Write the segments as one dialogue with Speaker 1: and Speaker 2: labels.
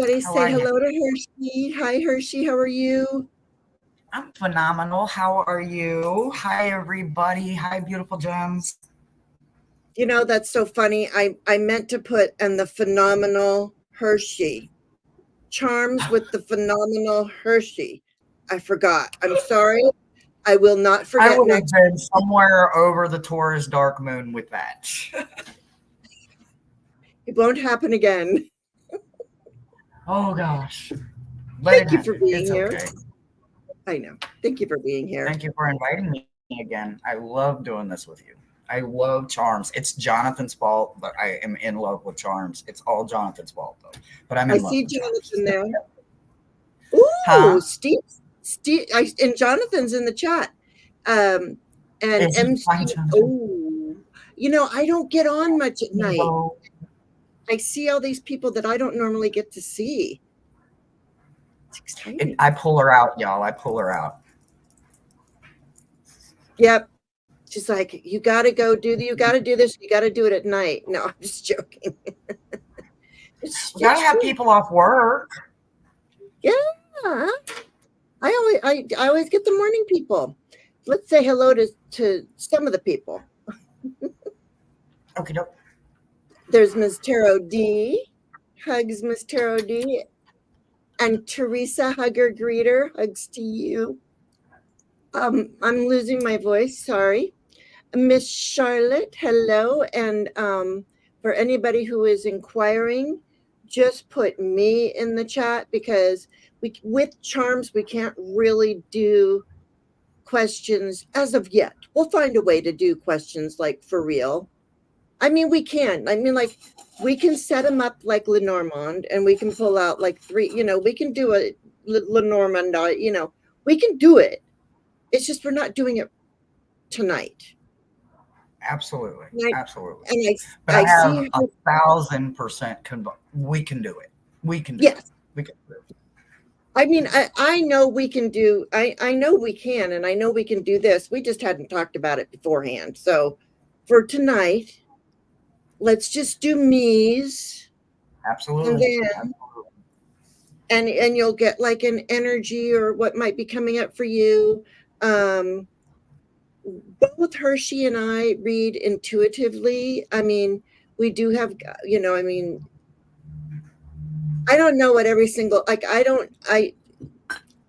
Speaker 1: Everybody
Speaker 2: How
Speaker 1: say
Speaker 2: are you?
Speaker 1: hello to Hershe. Hi, Hershe. How are you?
Speaker 2: I'm phenomenal. How are you? Hi, everybody. Hi, beautiful gems.
Speaker 1: You know, that's so funny. I meant to put and the phenomenal Hershe. Charms with the phenomenal Hershe. I forgot. I'm sorry. I will not
Speaker 2: I
Speaker 1: forget
Speaker 2: would have
Speaker 1: next.
Speaker 2: been somewhere over the Taurus dark moon with that.
Speaker 1: It won't happen again.
Speaker 2: Oh, gosh. Let it
Speaker 1: Thank you for
Speaker 2: happen.
Speaker 1: being
Speaker 2: It's
Speaker 1: here.
Speaker 2: okay.
Speaker 1: I know. Thank you for being here.
Speaker 2: Thank you for inviting me again. I love doing this with you. I love charms. It's Jonathan's fault, but I am in love with charms. It's all Jonathan's fault, though. But I'm
Speaker 1: I
Speaker 2: in love
Speaker 1: see
Speaker 2: with charms.
Speaker 1: Jonathan there.
Speaker 2: Huh?
Speaker 1: Ooh, Steve, and Jonathan's in the chat. Um, and
Speaker 2: Is he?
Speaker 1: MC.
Speaker 2: Hi, Jonathan.
Speaker 1: Oh, I don't get on much at night.
Speaker 2: Hello.
Speaker 1: I see all these people that I don't normally get to see. It's exciting.
Speaker 2: I pull her out, y'all. I pull her out.
Speaker 1: Yep. She's like, you got to do this. You got to do it at night. No, I'm just joking.
Speaker 2: We gotta
Speaker 1: It's
Speaker 2: have
Speaker 1: true.
Speaker 2: people off work.
Speaker 1: Yeah. I always get the morning people. Let's say hello to some of the people.
Speaker 2: Okay, doke.
Speaker 1: There's Ms. Tarot D. Hugs, Miss Tarot D. And Teresa Hugger Greeter. Hugs to you. I'm losing my voice. Sorry. Miss Charlotte, hello. And for anybody who is inquiring, just put me in the chat because with charms we can't really do questions as of yet. We'll find a way to do questions like for real. I mean, we can. I mean, like we can set them up like Lenormand, and we can pull out like three. We can do a Lenormand. We can do it. It's just we're not doing it tonight.
Speaker 2: Absolutely,
Speaker 1: And I,
Speaker 2: absolutely.
Speaker 1: and
Speaker 2: But
Speaker 1: I
Speaker 2: I have
Speaker 1: see.
Speaker 2: 1,000% we can do it. We can do it.
Speaker 1: Yes,
Speaker 2: We can do it.
Speaker 1: I mean, I know we can do. I know we can, and I know we can do this. We just hadn't talked about it beforehand. So, for tonight, let's just do me's, and
Speaker 2: Absolutely.
Speaker 1: then and you'll get like an energy or what might be coming up for you. Um, both Hershe and I read intuitively. I mean, we do have, I mean, I don't know what every single, like,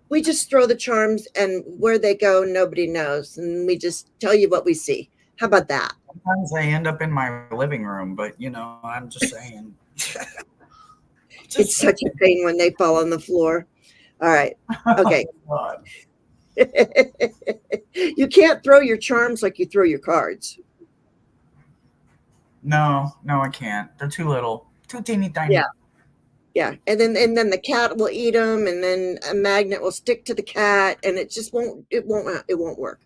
Speaker 1: we just throw the charms and where they go, nobody knows. And we just tell you what we see. How about that?
Speaker 2: Sometimes they end up in my living room, but I'm just saying. Just
Speaker 1: It's
Speaker 2: saying.
Speaker 1: such a pain when they fall on the floor. All right.
Speaker 2: Oh,
Speaker 1: Okay.
Speaker 2: God.
Speaker 1: You can't throw your charms like you throw your cards.
Speaker 2: No, I can't. They're too little, too teeny
Speaker 1: Yeah.
Speaker 2: tiny.
Speaker 1: Yeah. And then the cat will eat them, and then a magnet will stick to the cat, and it won't work.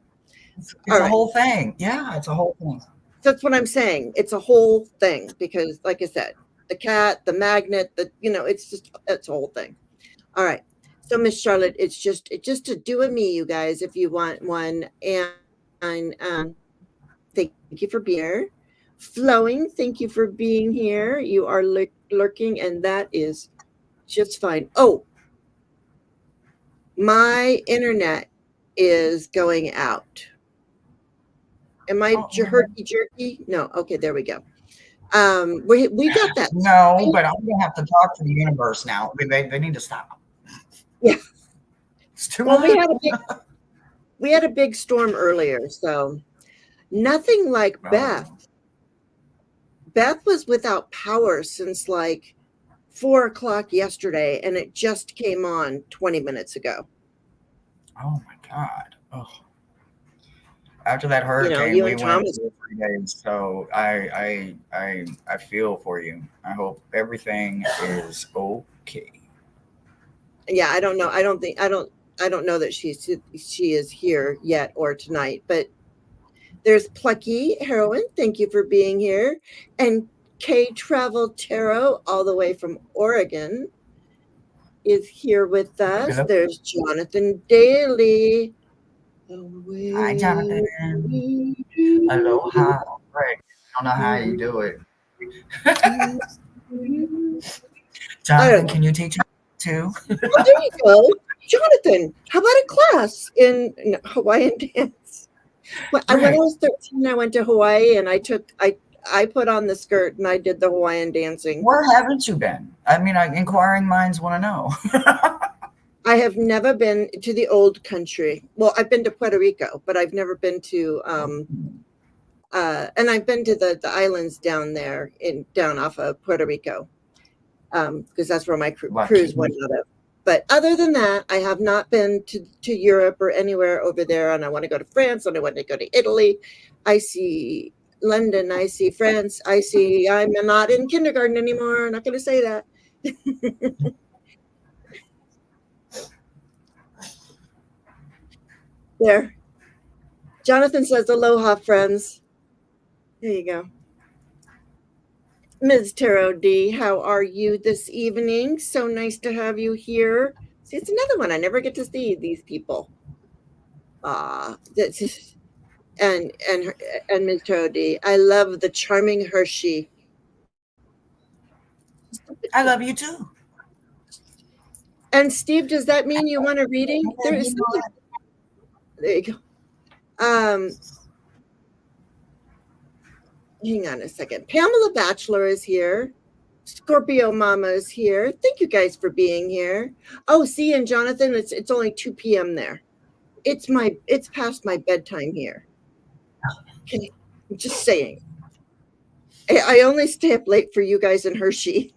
Speaker 2: It's
Speaker 1: All
Speaker 2: a
Speaker 1: right.
Speaker 2: whole thing. Yeah, it's a whole thing.
Speaker 1: That's what I'm saying. It's a whole thing because, like I said, the cat, the magnet, it's a whole thing. All right. So, Miss Charlotte, it's just to do a me, you guys, if you want one. And thank you for being here. Flowing, thank you for being here. You are lurking, and that is just fine. Oh, my internet is going out. Am I
Speaker 2: Oh,
Speaker 1: herky jerky? No. Okay, there we go. We got that.
Speaker 2: no, but I'm gonna have to talk to the universe now. They need to stop.
Speaker 1: Yeah.
Speaker 2: It's too
Speaker 1: Well, we
Speaker 2: much.
Speaker 1: had a big storm earlier, so nothing like
Speaker 2: Oh,
Speaker 1: Beth. Beth was without power since like 4 o'clock yesterday, and it just came on 20 minutes ago.
Speaker 2: oh my God. Oh. After that
Speaker 1: You
Speaker 2: hurricane, we
Speaker 1: and
Speaker 2: went
Speaker 1: Thomas.
Speaker 2: 2 or 3 days. So I feel for you. I hope everything is okay.
Speaker 1: Yeah, I don't know. I don't know that she is here yet or tonight, but there's Plucky Heroine. Thank you for being here. And K Travel Tarot, all the way from Oregon, is here with us.
Speaker 2: Hello.
Speaker 1: There's Jonathan Daly.
Speaker 2: Hi,
Speaker 1: Away.
Speaker 2: Jonathan. Aloha. Right. I don't know how you do it. Jonathan, can you teach me too?
Speaker 1: Oh, there you go. Jonathan, how about a class in Hawaiian dance? When I was 13, I went to Hawaii and I put on the skirt and I did the Hawaiian dancing.
Speaker 2: Where haven't you been? I mean, inquiring minds want to know.
Speaker 1: I have never been to the old country. Well, I've been to Puerto Rico, but I've never been to and I've been to the islands down there down off of Puerto Rico. Because that's where my cruise went out of. But other than that, I have not been to Europe or anywhere over there. And I want to go to France and I want to go to Italy. I see London. I see France. I'm not in kindergarten anymore. I'm not going to say that. There. Jonathan says, aloha, friends. There you go. Ms. Tarot D, how are you this evening? So nice to have you here. See, it's another one. I never get to see these people. And Ms. Tarot D, I love the charming Hershe.
Speaker 2: I love you too.
Speaker 1: And Steve, does that mean you want a reading? There you go. Hang on a second. Pamela Batchelor is here. Scorpio Mama is here. Thank you guys for being here. Oh, see, and Jonathan, it's only 2 p.m. there. It's past my bedtime here. Okay, I'm just saying. I only stay up late for you guys and Hershe.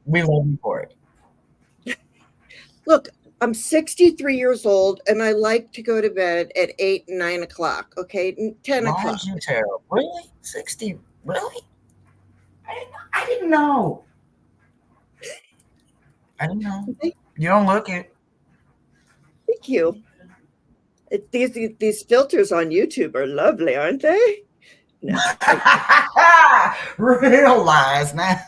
Speaker 2: We love you for it.
Speaker 1: Look, I'm 63 years old, and I like to go to bed at 8, 9 o'clock, okay? 10 o'clock.
Speaker 2: You Tarot? Really? 60? Really? I didn't know. I didn't know. You don't look it.
Speaker 1: Thank you. These filters on YouTube are lovely, aren't they? No.
Speaker 2: Real lies now.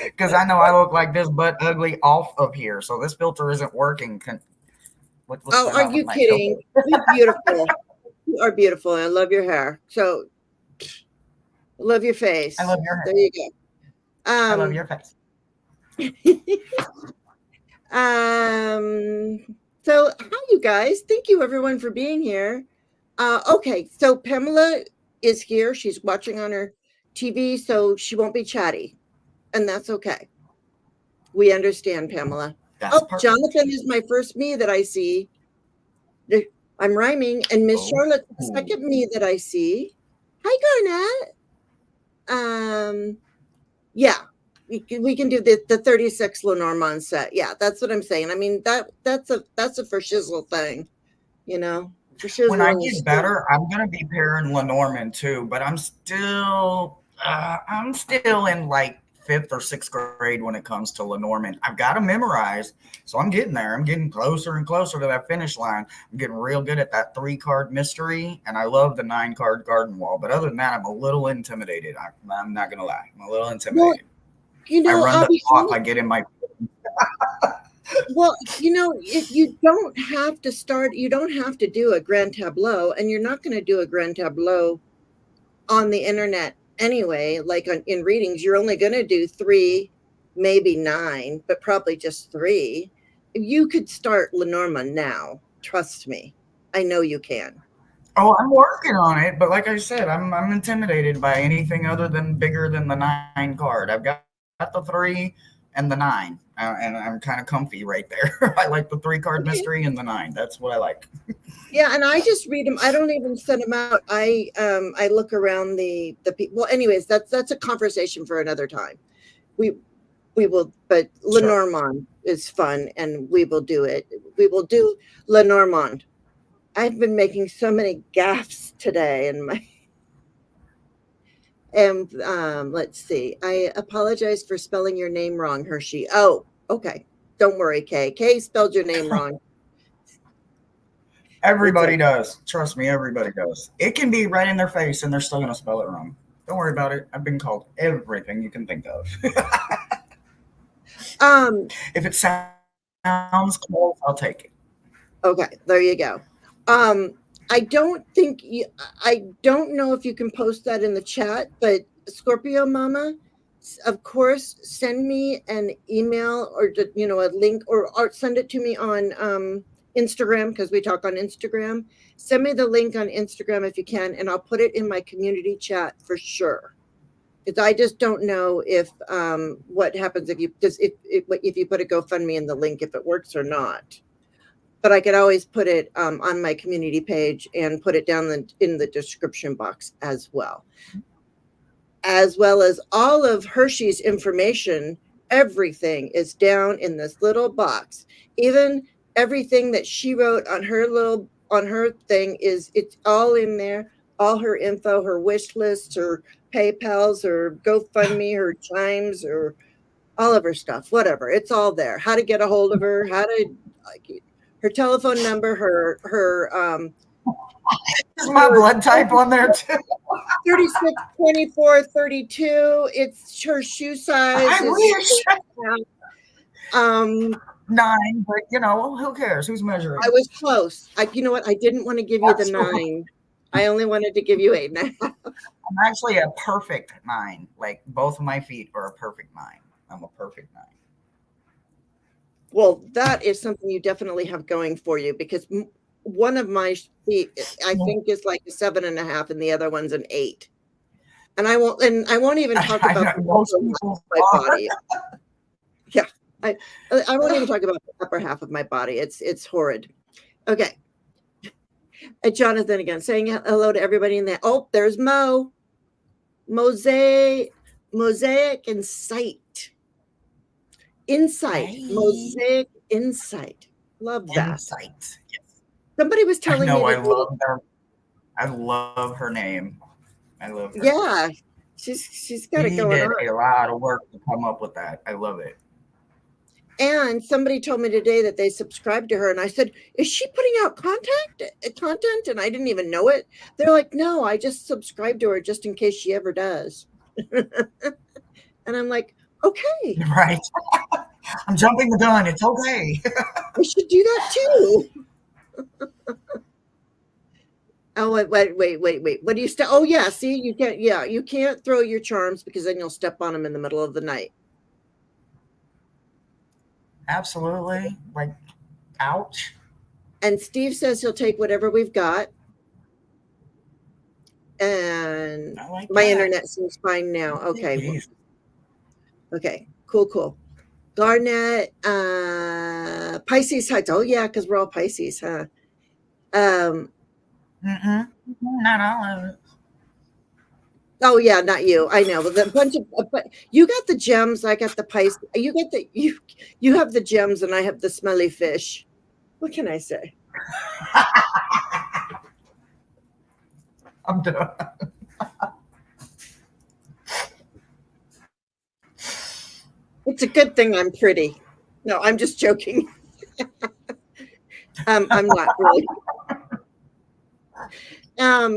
Speaker 2: Because I know I look like this butt ugly off of here, so this filter isn't working.
Speaker 1: Are you kidding? You're beautiful. You are beautiful, and I love your hair. So, I love your face.
Speaker 2: I love your hair.
Speaker 1: There you go.
Speaker 2: I love your face.
Speaker 1: So, hi, you guys. Thank you, everyone, for being here. Okay, so Pamela is here. She's watching on her TV, so she won't be chatty. And that's okay. We understand, Pamela. Perfect. Jonathan is my first me that I see. I'm rhyming. And Miss Charlotte's the second me that I see. Hi, Garnett. Yeah, we can do the 36 Lennormand set. Yeah, that's what I'm saying. I mean, that's a for shizzle thing, you know.
Speaker 2: When I get better, I'm gonna be pairing Lennormand too, but I'm still in like 5th or 6th grade when it comes to Lennormand. I've got to memorize, so I'm getting there. I'm getting closer and closer to that finish line. I'm getting real good at that 3-card mystery, and I love the 9-card garden wall. But other than that, I'm a little intimidated. I'm not gonna lie, I'm a little intimidated. Well,
Speaker 1: you know,
Speaker 2: I run the clock. I get in my.
Speaker 1: Well, you know, you don't have to start. You don't have to do a grand tableau, and you're not going to do a grand tableau on the internet. Anyway, like in readings, you're only going to do 3, maybe 9, but probably just 3. You could start Lennormand now. Trust me. I know you can.
Speaker 2: Oh, I'm working on it, but like I said, I'm intimidated by anything other than bigger than the 9 card. I've got the 3 and the 9, and I'm kind of comfy right there. I like the 3-card mystery and the 9. That's what I like.
Speaker 1: Yeah, and I just read them. I don't even send them out. I look around the people. Well, anyways, that's a conversation for another time. We will, but Lennormand is fun, and we will do it. We will do Lennormand. I've been making so many gaffes today, and let's see. I apologize for spelling your name wrong, Hershe. Oh, okay. Don't worry, Kay. Kay spelled your name wrong.
Speaker 2: Everybody does. Trust me, everybody does. It can be right in their face, and they're still going to spell it wrong. Don't worry about it. I've been called everything you can think of. If it sounds close, I'll take it.
Speaker 1: Okay, there you go. I don't know if you can post that in the chat, but Scorpio Mama, of course, send me an email or a link, or send it to me on Instagram, because we talk on Instagram. Send me the link on Instagram if you can, and I'll put it in my community chat for sure. Because I just don't know if what happens if you put a GoFundMe in the link, if it works or not. But I could always put it on my community page and put it down in the description box as well as all of Hershe's information. Everything is down in this little box. Even everything that she wrote on her thing it's all in there. All her info, her wish list, her PayPal's, her GoFundMe, her Chimes, or all of her stuff, whatever. It's all there. How to get a hold of her, her telephone number,
Speaker 2: Is my blood type on there too?
Speaker 1: 36, 24, 32. It's her shoe size.
Speaker 2: I wish.
Speaker 1: 9,
Speaker 2: but who cares? Who's measuring?
Speaker 1: I was close. You know what? I didn't want to give you the 9. I only wanted to give you 8.5.
Speaker 2: I'm actually a perfect 9. Like, both of my feet are a perfect 9. I'm a perfect 9.
Speaker 1: Well, that is something you definitely have going for you, because one of my feet, I think, is like a 7.5, and the other one's an 8. And I won't even talk about my body. Yeah, I won't even talk about the upper half of my body. It's horrid. Okay. Jonathan again saying hello to everybody in there. Oh, there's Mosaic Insight.
Speaker 2: Hey.
Speaker 1: Mosaic Insight. Love that.
Speaker 2: Insight. Yes.
Speaker 1: Somebody was telling me.
Speaker 2: I love her name. I love her.
Speaker 1: Yeah, she's got it going on.
Speaker 2: Did a lot of work to come up with that. I love it.
Speaker 1: And somebody told me today that they subscribed to her, and I said, "Is she putting out content?" And I didn't even know it. They're like, "No, I just subscribed to her just in case she ever does." And I'm like, "Okay,
Speaker 2: right." I'm jumping the gun. It's okay.
Speaker 1: We should do that too. Oh, wait. What do you Oh, yeah. See, you can't. Yeah, you can't throw your charms, because then you'll step on them in the middle of the night.
Speaker 2: Absolutely. Like, ouch.
Speaker 1: And Steve says he'll take whatever we've got. And my internet seems fine now. Okay. Okay. Cool. Garnet, Pisces Heights. Oh yeah, because we're all Pisces, huh?
Speaker 2: Not all of it.
Speaker 1: Oh yeah, not you. I know. But you got the gems. I got the Pisces. You have the gems, and I have the smelly fish. What can I say?
Speaker 2: I'm done.
Speaker 1: It's a good thing I'm pretty. No, I'm just joking. I'm not really.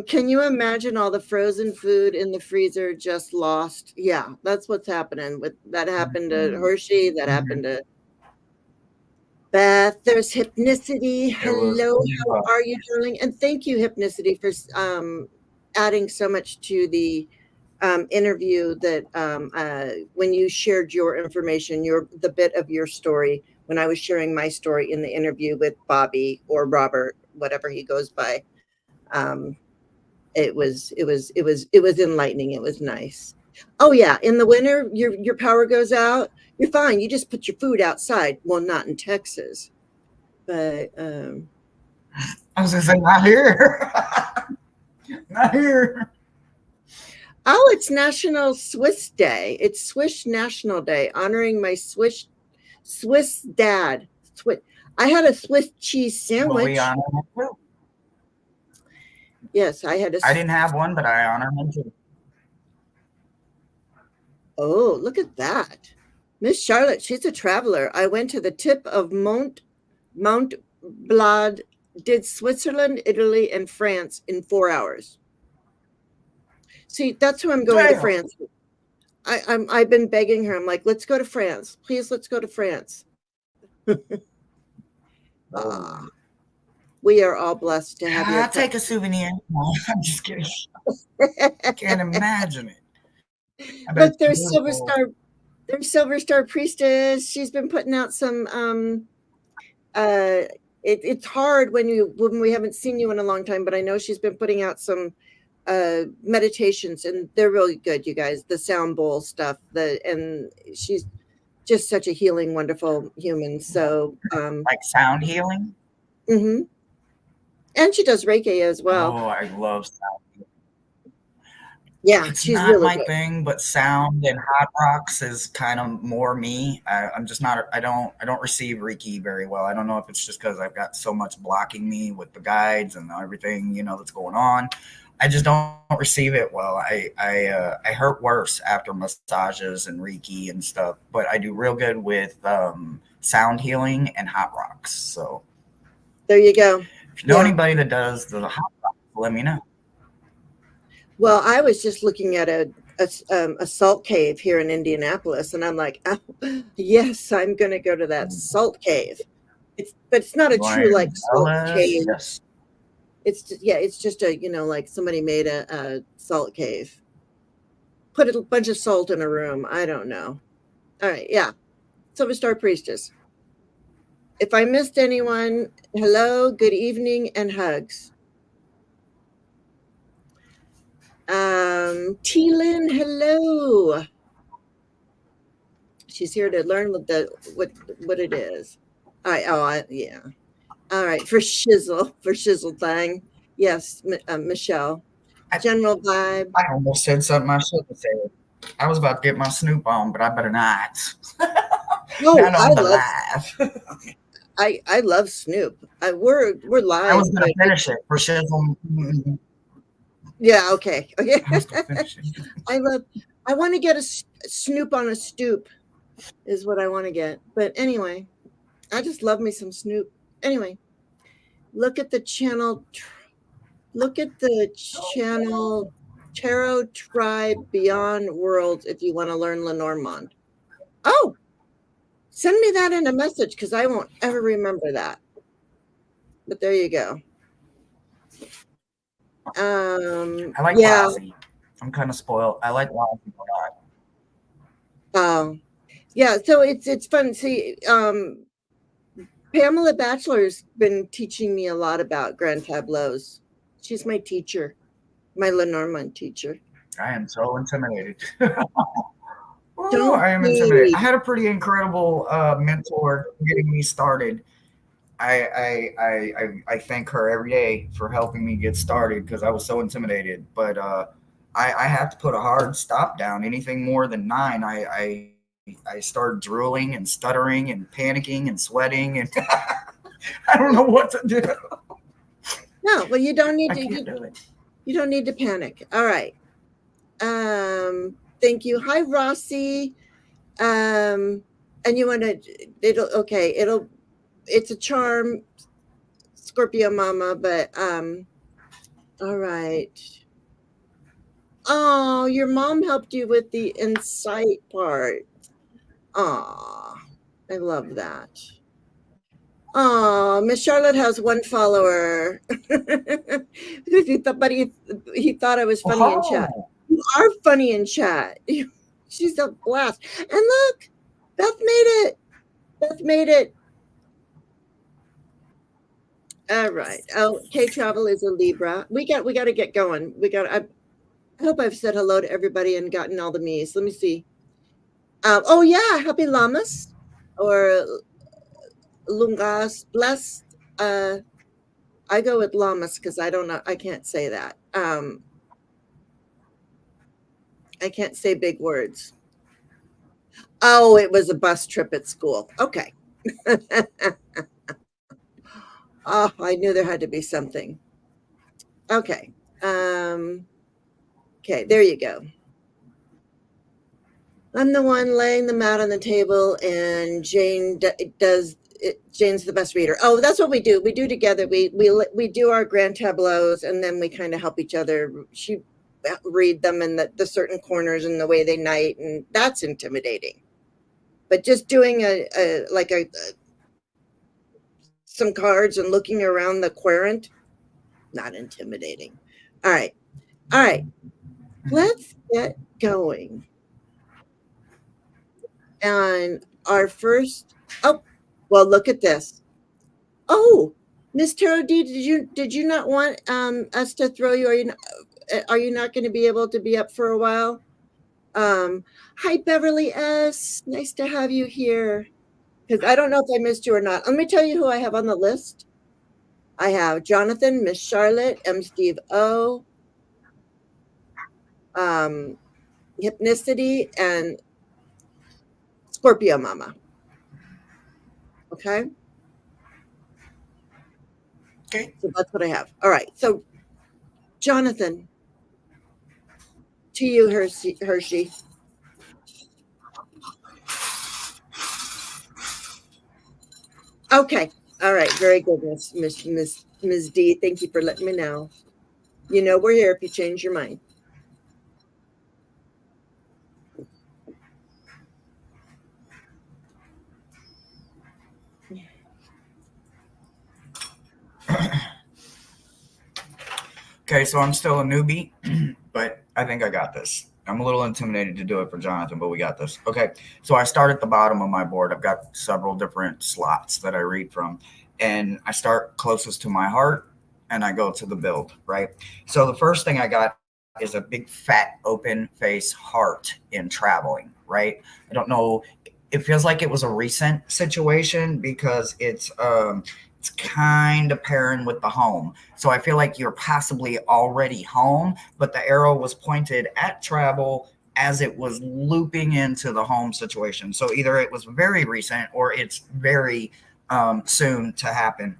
Speaker 1: Can you imagine all the frozen food in the freezer just lost? Yeah, that's what's happening. That happened to Hershe. That happened to Beth. There's Hypnicity. Hello, how are you, darling? And thank you, Hypnicity, for adding so much to the interview. That when you shared your information, the bit of your story, when I was sharing my story in the interview with Bobby or Robert, whatever he goes by. It was enlightening. It was nice. Oh yeah, in the winter, your power goes out. You're fine. You just put your food outside. Well, not in Texas, but
Speaker 2: I was gonna say, not here. Not here.
Speaker 1: Oh, it's National Swiss Day. It's Swiss National Day, honoring my Swiss dad. I had a Swiss cheese sandwich.
Speaker 2: Well, we honor him too.
Speaker 1: Yes, I
Speaker 2: didn't have one, but I honor him too.
Speaker 1: Oh, look at that. Miss Charlotte, she's a traveler. I went to the tip of Mount Blad, did Switzerland, Italy, and France in 4 hours. See, that's who I'm going to France. I've been begging her. I'm like, let's go to France. Please, let's go to France. We are all blessed to have you.
Speaker 2: I'll take a souvenir. No, I'm just kidding. I can't imagine it. I bet
Speaker 1: Look,
Speaker 2: it's beautiful.
Speaker 1: There's Silver Star Priestess. She's been putting out some it's hard when we haven't seen you in a long time, but I know she's been putting out some meditations, and they're really good, you guys. The sound bowl stuff, and she's just such a healing, wonderful human. So
Speaker 2: Like sound healing.
Speaker 1: mm-hmm. And she does Reiki as well.
Speaker 2: Oh, I love sound.
Speaker 1: Yeah,
Speaker 2: It's
Speaker 1: she's
Speaker 2: not
Speaker 1: really
Speaker 2: my
Speaker 1: good.
Speaker 2: thing, but sound and hot rocks is kind of more me. I'm just not. I don't receive Reiki very well. I don't know if it's just because I've got so much blocking me with the guides and everything that's going on. I just don't receive it well. I hurt worse after massages and Reiki and stuff, but I do real good with sound healing and hot rocks. So
Speaker 1: There you go.
Speaker 2: if you know
Speaker 1: Yeah.
Speaker 2: anybody that does the hot rocks, let me know.
Speaker 1: Well, I was just looking at a salt cave here in Indianapolis, and I'm like, oh, yes, I'm going to go to that salt cave. But it's not a true
Speaker 2: Like
Speaker 1: like salt
Speaker 2: jealous,
Speaker 1: cave.
Speaker 2: yes.
Speaker 1: It's just a like somebody made a salt cave, put a bunch of salt in a room. I don't know. All right, yeah, Silver Star Priestess. If I missed anyone, hello, good evening, and hugs. T-Lyn, hello. She's here to learn what it is. Yeah. All right, for shizzle thing. Yes, Michelle.
Speaker 2: I,
Speaker 1: General vibe.
Speaker 2: I almost said something I shouldn't have said. I was about to get my Snoop on, but I better not.
Speaker 1: Oh,
Speaker 2: Not on the live.
Speaker 1: I love Snoop. We're
Speaker 2: I was
Speaker 1: live,
Speaker 2: gonna
Speaker 1: but
Speaker 2: finish it for shizzle.
Speaker 1: yeah, okay.
Speaker 2: I was gonna finish it.
Speaker 1: I I want to get a Snoop on a stoop is what I want to get. But anyway, I just love me some Snoop. Anyway, look at the channel. Look at the channel Tarot Tribe Beyond Worlds if you want to learn Lenormand. Oh, send me that in a message because I won't ever remember that. But there you go.
Speaker 2: I like
Speaker 1: Yeah.
Speaker 2: Lassie. I'm kind of spoiled. I like Lassie a lot.
Speaker 1: Oh, yeah. So it's fun. See, Pamela Batchelor's been teaching me a lot about grand tableaus. She's my teacher, my Lenormand teacher.
Speaker 2: I am so intimidated. Ooh,
Speaker 1: Don't
Speaker 2: I am intimidated.
Speaker 1: be.
Speaker 2: I had a pretty incredible mentor getting me started. I thank her every day for helping me get started because I was so intimidated. But I have to put a hard stop down. Anything more than 9, I start drooling and stuttering and panicking and sweating and I don't know what to do.
Speaker 1: No, well, you don't need
Speaker 2: I
Speaker 1: to.
Speaker 2: can't do it.
Speaker 1: You don't need to panic. All right. Thank you. Hi, Rossi. And you want to? It's a charm, Scorpio Mama. But all right. Oh, your mom helped you with the insight part. Aw, I love that. Oh, Miss Charlotte has 1 follower. But he thought I was funny in chat.
Speaker 2: Oh,
Speaker 1: You are funny in chat. She's a blast. And look, Beth made it. Beth made it. All right. Oh, K Travel is a Libra. We got to get going. I hope I've said hello to everybody and gotten all the me's. Let me see. Oh yeah, happy Lamas or Lungas blessed. I go with Lamas because I don't know. I can't say that. I can't say big words. Oh, it was a bus trip at school. Okay. Oh, I knew there had to be something. Okay. Okay, there you go. I'm the one laying them out on the table, and Jane does it. Jane's the best reader. Oh, that's what we do. We do together. We do our grand tableaus, and then we kind of help each other. She read them in the certain corners and the way they night, and that's intimidating. But just doing some cards and looking around the querent, not intimidating. All right. Let's get going. And our first, oh, well, look at this. Oh, Miss Tarot D, did you not want us to throw you? Are you not going to be able to be up for a while? Hi, Beverly S. Nice to have you here. Because I don't know if I missed you or not. Let me tell you who I have on the list. I have Jonathan, Miss Charlotte, M. Steve O, Hypnicity, and Scorpio Mama. Okay.
Speaker 2: Okay.
Speaker 1: So that's what I have. All right. So, Jonathan, to you, Hershe. Okay. All right. Very good, Miss D. Thank you for letting me know. You know we're here if you change your mind.
Speaker 2: Okay, so I'm still a newbie, but I think I got this. I'm a little intimidated to do it for Jonathan, but we got this. Okay, so I start at the bottom of my board. I've got several different slots that I read from, and I start closest to my heart, and I go to the build, right? So the first thing I got is a big, fat, open face heart in traveling, right? I don't know. It feels like it was a recent situation because it's kind of pairing with the home. So I feel like you're possibly already home, but the arrow was pointed at travel as it was looping into the home situation. So either it was very recent or it's very soon to happen.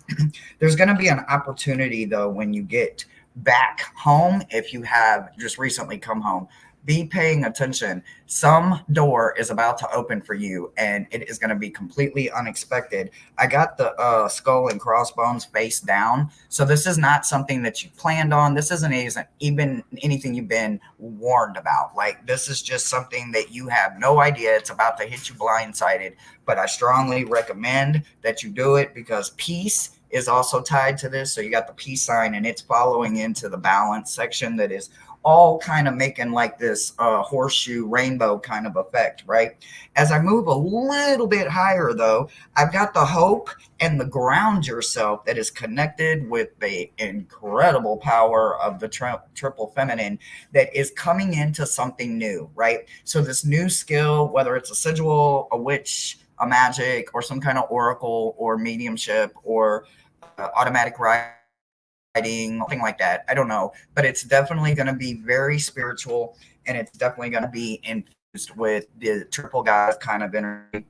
Speaker 2: There's going to be an opportunity, though, when you get back home, if you have just recently come home. Be paying attention. Some door is about to open for you, and it is going to be completely unexpected. I got the skull and crossbones face down, so this is not something that you planned on. This isn't even anything you've been warned about. Like, this is just something that you have no idea. It's about to hit you blindsided, but I strongly recommend that you do it because peace is also tied to this. So you got the peace sign, and it's following into the balance section that is all kind of making like this horseshoe rainbow kind of effect, right? As I move a little bit higher, though, I've got the hope and the ground yourself that is connected with the incredible power of the triple feminine that is coming into something new, right? So this new skill, whether it's a sigil, a witch, a magic, or some kind of oracle or mediumship or automatic writing, something like that. I don't know, but it's definitely going to be very spiritual, and it's definitely going to be infused with the triple god kind of energy.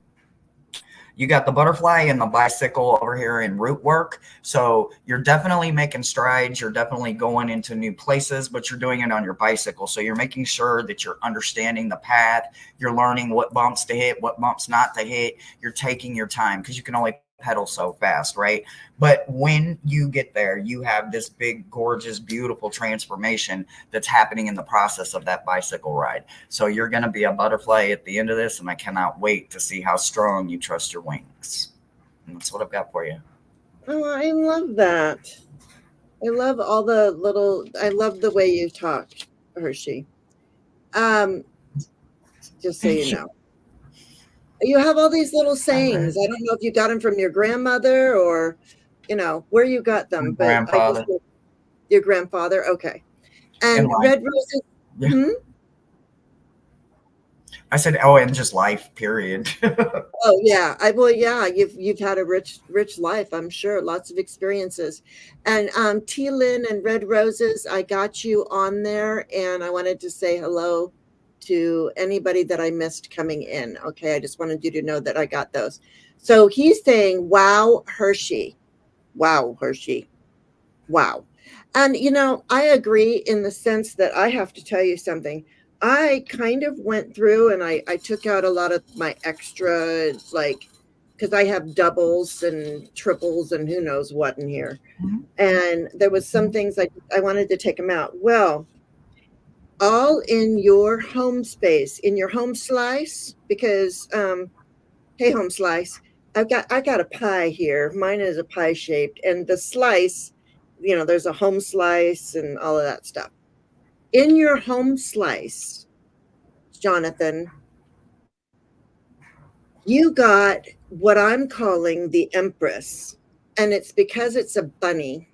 Speaker 2: You got the butterfly and the bicycle over here in root work. So you're definitely making strides. You're definitely going into new places, but you're doing it on your bicycle. So you're making sure that you're understanding the path. You're learning what bumps to hit, what bumps not to hit. You're taking your time because you can only pedal so fast, right? But when you get there, you have this big, gorgeous, beautiful transformation that's happening in the process of that bicycle ride. So you're going to be a butterfly at the end of this, and I cannot wait to see how strong you trust your wings. And that's what I've got for you.
Speaker 1: Oh, I love that. I love all the little, I love the way you talk, Hershe. Just so you know. You have all these little sayings. I don't know if you got them from your grandmother or, where you got them, but
Speaker 2: Grandfather.
Speaker 1: Your grandfather. Okay. And red roses.
Speaker 2: Yeah. I said, oh, and just life, period.
Speaker 1: Oh yeah. Yeah, you've had a rich life, I'm sure. Lots of experiences. And T Lynn and red roses, I got you on there, and I wanted to say hello to anybody that I missed coming in. Okay, I just wanted you to know that I got those. So he's saying, wow, Hershe. Wow, Hershe. Wow. And, I agree in the sense that I have to tell you something. I kind of went through and I took out a lot of my extra, like, because I have doubles and triples and who knows what in here.
Speaker 2: Mm-hmm.
Speaker 1: And there was some things I wanted to take them out. Well, all in your home space, in your home slice, because hey, home slice, I got a pie here. Mine is a pie shaped, and the slice, there's a home slice and all of that stuff. In your home slice, Jonathan, you got what I'm calling the Empress, and it's because it's a bunny.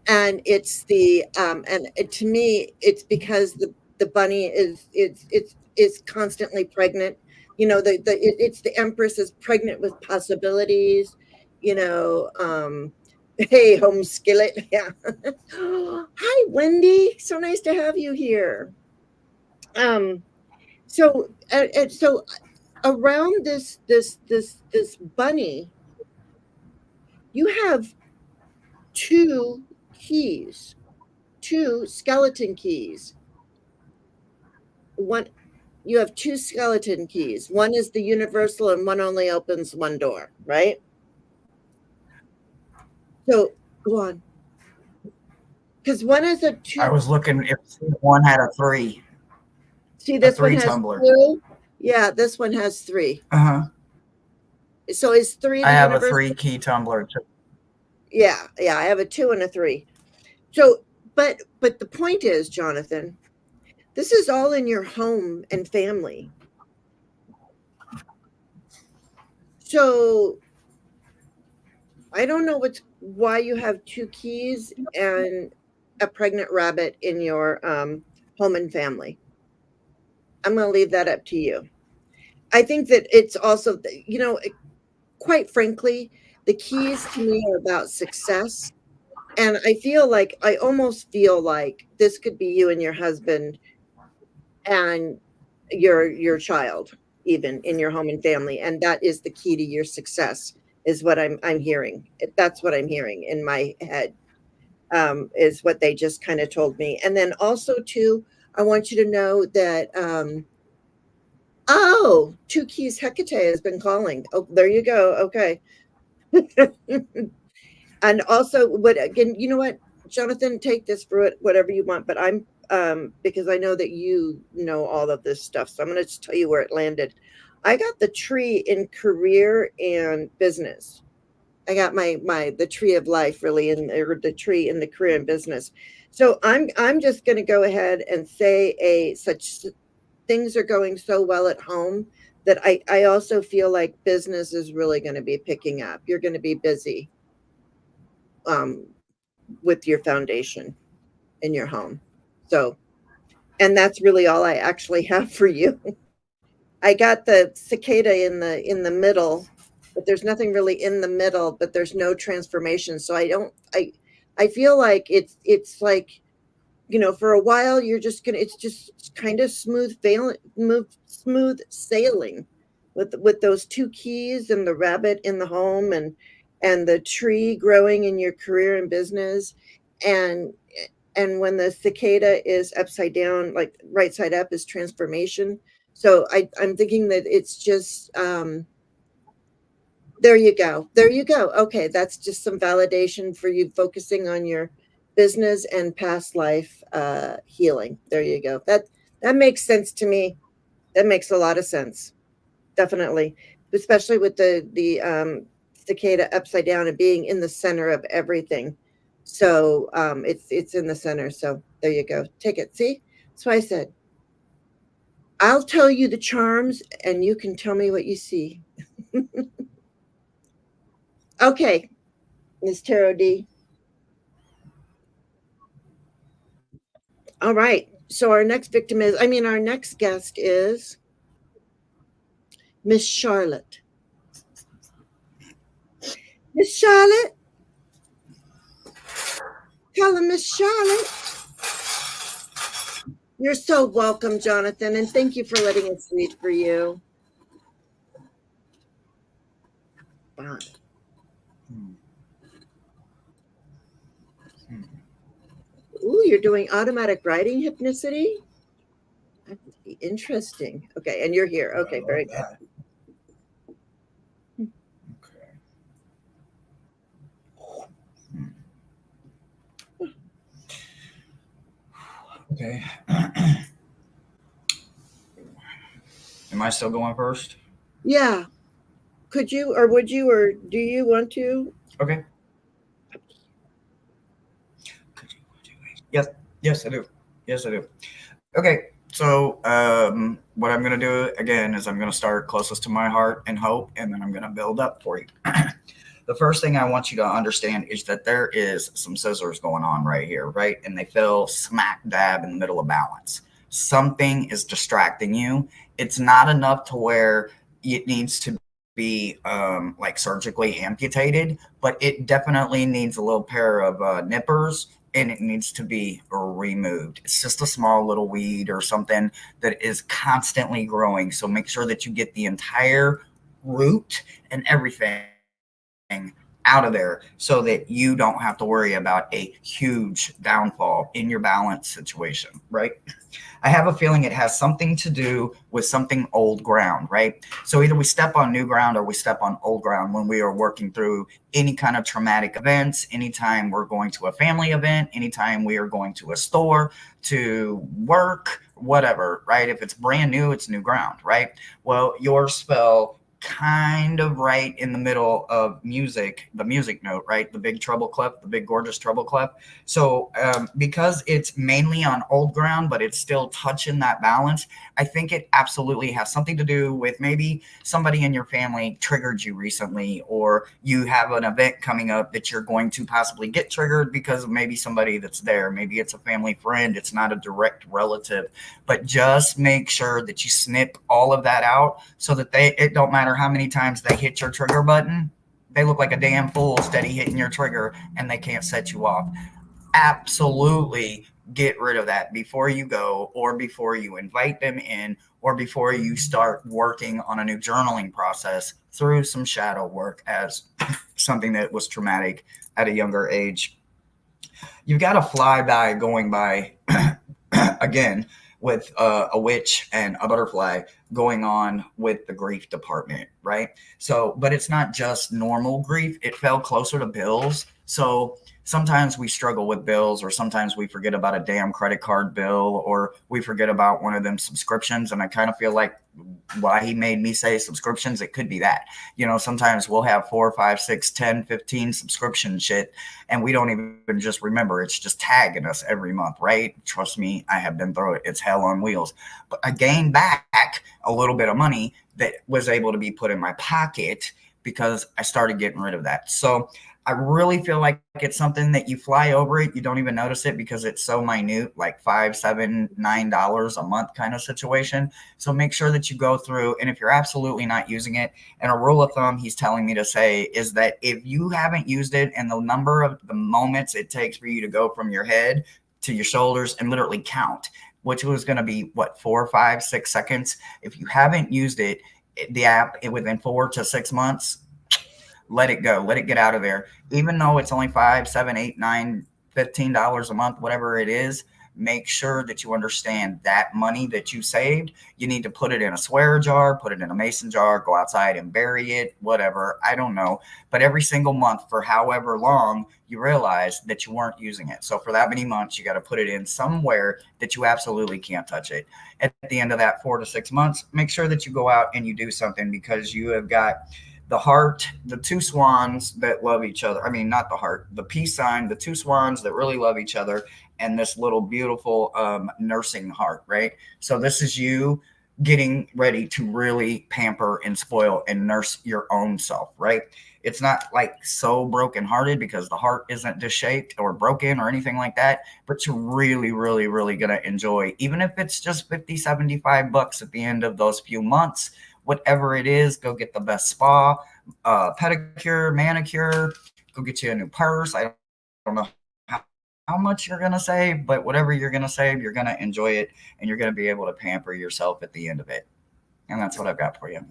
Speaker 1: And it's the and to me, it's because the bunny is constantly pregnant. You know, it's the Empress is pregnant with possibilities. You know, hey, home skillet, yeah. Hi, Wendy. So nice to have you here. Um, so around this bunny, you have two keys, two skeleton keys. One, you have two skeleton keys. One is the universal and one only opens one door, right? So go on. Because one is a
Speaker 2: I
Speaker 1: two.
Speaker 2: was looking if one had a three,
Speaker 1: See,
Speaker 2: a
Speaker 1: this one
Speaker 2: three
Speaker 1: has
Speaker 2: tumbler.
Speaker 1: two. Yeah, this one has three.
Speaker 2: Uh-huh.
Speaker 1: So is three
Speaker 2: I
Speaker 1: the
Speaker 2: have a
Speaker 1: universal?
Speaker 2: 3-key tumbler too.
Speaker 1: Yeah, yeah. I have a two and a three. So, but the point is, Jonathan, this is all in your home and family. So I don't know why you have two keys and a pregnant rabbit in your home and family. I'm going to leave that up to you. I think that it's also, you know, quite frankly, the keys to me are about success. And I almost feel like this could be you and your husband and your child, even in your home and family. And that is the key to your success, is what I'm hearing. That's what I'm hearing in my head. Is what they just kind of told me. And then also too, I want you to know that oh, two keys Hecate has been calling. Oh, there you go. Okay. And also what again, you know what, Jonathan, take this for it, whatever you want, but I'm because I know that you know all of this stuff. So I'm gonna just tell you where it landed. I got the tree in career and business. I got the tree of life really or the tree in the career and business. So I'm just going to go ahead and say such things are going so well at home that I also feel like business is really going to be picking up. You're going to be busy um, with your foundation in your home. So, and that's really all I actually have for you. I got the cicada in the middle, but there's nothing really in the middle, but there's no transformation. So I feel like it's like, you know, for a while you're just gonna it's just kind of smooth sailing with those two keys and the rabbit in the home and the tree growing in your career and business. And when the cicada is upside down, like right side up, is transformation. So I'm thinking that it's just there you go. There you go. Okay, that's just some validation for you focusing on your business and past life healing. There you go. That makes sense to me. That makes a lot of sense. Definitely, especially with the cicada upside down and being in the center of everything. So it's in the center. So there you go. Take it. See, that's why I said I'll tell you the charms, and you can tell me what you see. Okay, Miss Tarot D. All right. So our next guest is Miss Charlotte. Miss Charlotte, tell her Miss Charlotte. You're so welcome, Jonathan, and thank you for letting us read for you. Wow. Ooh, you're doing automatic writing hypnicity? That would be interesting. Okay, and you're here. Okay, very good.
Speaker 2: Okay. Am I still going first?
Speaker 1: Yeah. Could you, or would you, or do you want to?
Speaker 2: Okay. Yes, yes, I do. Yes, I do. Okay, so what I'm going to do again is I'm going to start closest to my heart and hope, and then I'm going to build up for you. The first thing I want you to understand is that there is some scissors going on right here, right? And they fell smack dab in the middle of balance. Something is distracting you. It's not enough to where it needs to be like surgically amputated, but it definitely needs a little pair of nippers and it needs to be removed. It's just a small little weed or something that is constantly growing. So make sure that you get the entire root and everything out of there so that you don't have to worry about a huge downfall in your balance situation, right? I have a feeling it has something to do with something old ground, right? So either we step on new ground or we step on old ground when we are working through any kind of traumatic events, anytime we're going to a family event, anytime we are going to a store, to work, whatever, right? If it's brand new, it's new ground, right? Well, yours fell kind of right in the middle of music, the music note, right? The big treble clef, the big gorgeous treble clef. So because it's mainly on old ground, but it's still touching that balance, I think it absolutely has something to do with maybe somebody in your family triggered you recently, or you have an event coming up that you're going to possibly get triggered because of maybe somebody that's there. Maybe it's a family friend, it's not a direct relative, but just make sure that you snip all of that out so that it don't matter how many times they hit your trigger button, they look like a damn fool steady hitting your trigger and they can't set you off. Absolutely get rid of that before you go, or before you invite them in, or before you start working on a new journaling process through some shadow work as something that was traumatic at a younger age. You've got a flyby going by again with a witch and a butterfly going on with the grief department, right? So, but it's not just normal grief, it fell closer to bills. So sometimes we struggle with bills, or sometimes we forget about a damn credit card bill, or we forget about one of them subscriptions. And I kind of feel like why he made me say subscriptions, it could be that. You know, sometimes we'll have 4, 5, 6, 10, 15 subscription shit, and we don't even just remember. It's just tagging us every month, right? Trust me, I have been through it. It's hell on wheels. But I gained back a little bit of money that was able to be put in my pocket because I started getting rid of that. So I really feel like it's something that you fly over it, you don't even notice it because it's so minute, like $5, $7, $9 a month kind of situation. So make sure that you go through, and if you're absolutely not using it, and a rule of thumb he's telling me to say is that if you haven't used it and the number of the moments it takes for you to go from your head to your shoulders and literally count, which was going to be what, 4, 5, 6 seconds. If you haven't used it, the app within 4 to 6 months, let it go, let it get out of there. Even though it's only 5, 7, 8, 9, $15 a month, whatever it is, make sure that you understand that money that you saved, you need to put it in a swear jar, put it in a mason jar, go outside and bury it, whatever. I don't know. But every single month for however long, you realize that you weren't using it. So for that many months, you got to put it in somewhere that you absolutely can't touch it. At the end of that 4 to 6 months, make sure that you go out and you do something, because you have got the heart, the two swans that love each other. I mean, not the heart, the peace sign, the two swans that really love each other, and this little beautiful nursing heart, right? So this is you getting ready to really pamper and spoil and nurse your own self, right? It's not like so brokenhearted because the heart isn't disshaped or broken or anything like that, but you're really, really, really going to enjoy, even if it's just 50, $75 at the end of those few months, whatever it is. Go get the best spa, pedicure, manicure, go get you a new purse. I don't know how much you're going to save, but whatever you're going to save, you're going to enjoy it, and you're going to be able to pamper yourself at the end of it. And that's what I've got for you.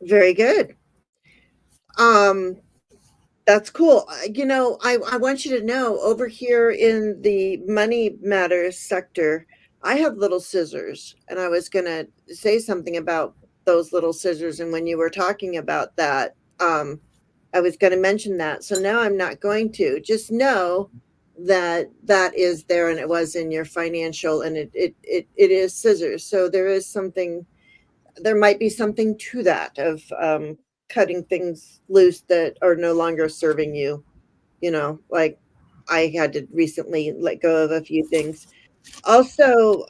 Speaker 1: Very good. Um, that's cool. I want you to know, over here in the money matters sector, I have little scissors, and I was going to say something about those little scissors. And when you were talking about that, I was going to mention that. So now I'm not going to. Just know that that is there, and it was in your financial, and it is scissors. So there might be something to that of cutting things loose that are no longer serving you. Like I had to recently let go of a few things. Also,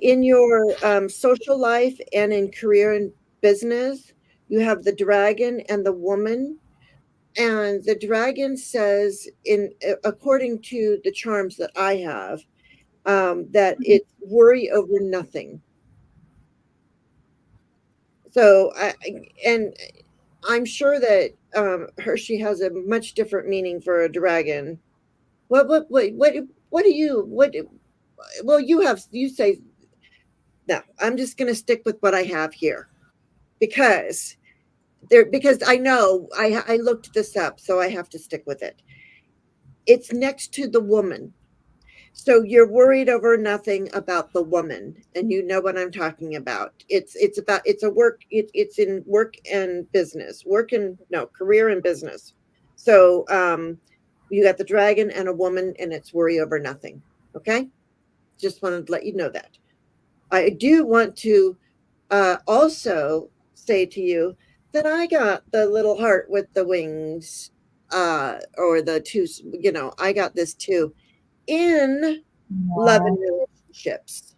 Speaker 1: in your social life and in career and business, you have the dragon and the woman. And the dragon says, in according to the charms that I have, that it's worry over nothing. So, and I'm sure that Hershey has a much different meaning for a dragon. What do you, well, you say, no, I'm just going to stick with what I have here because because I know I looked this up, so I have to stick with it. It's next to the woman. So you're worried over nothing about the woman, and you know what I'm talking about. It's about it's a work it's in work and business, work and no career and business. So you got the dragon and a woman, and it's worry over nothing. Okay, just wanted to let you know that. I do want to also say to you that I got the little heart with the wings, or the two. I got this too in love and
Speaker 2: Wow.
Speaker 1: relationships.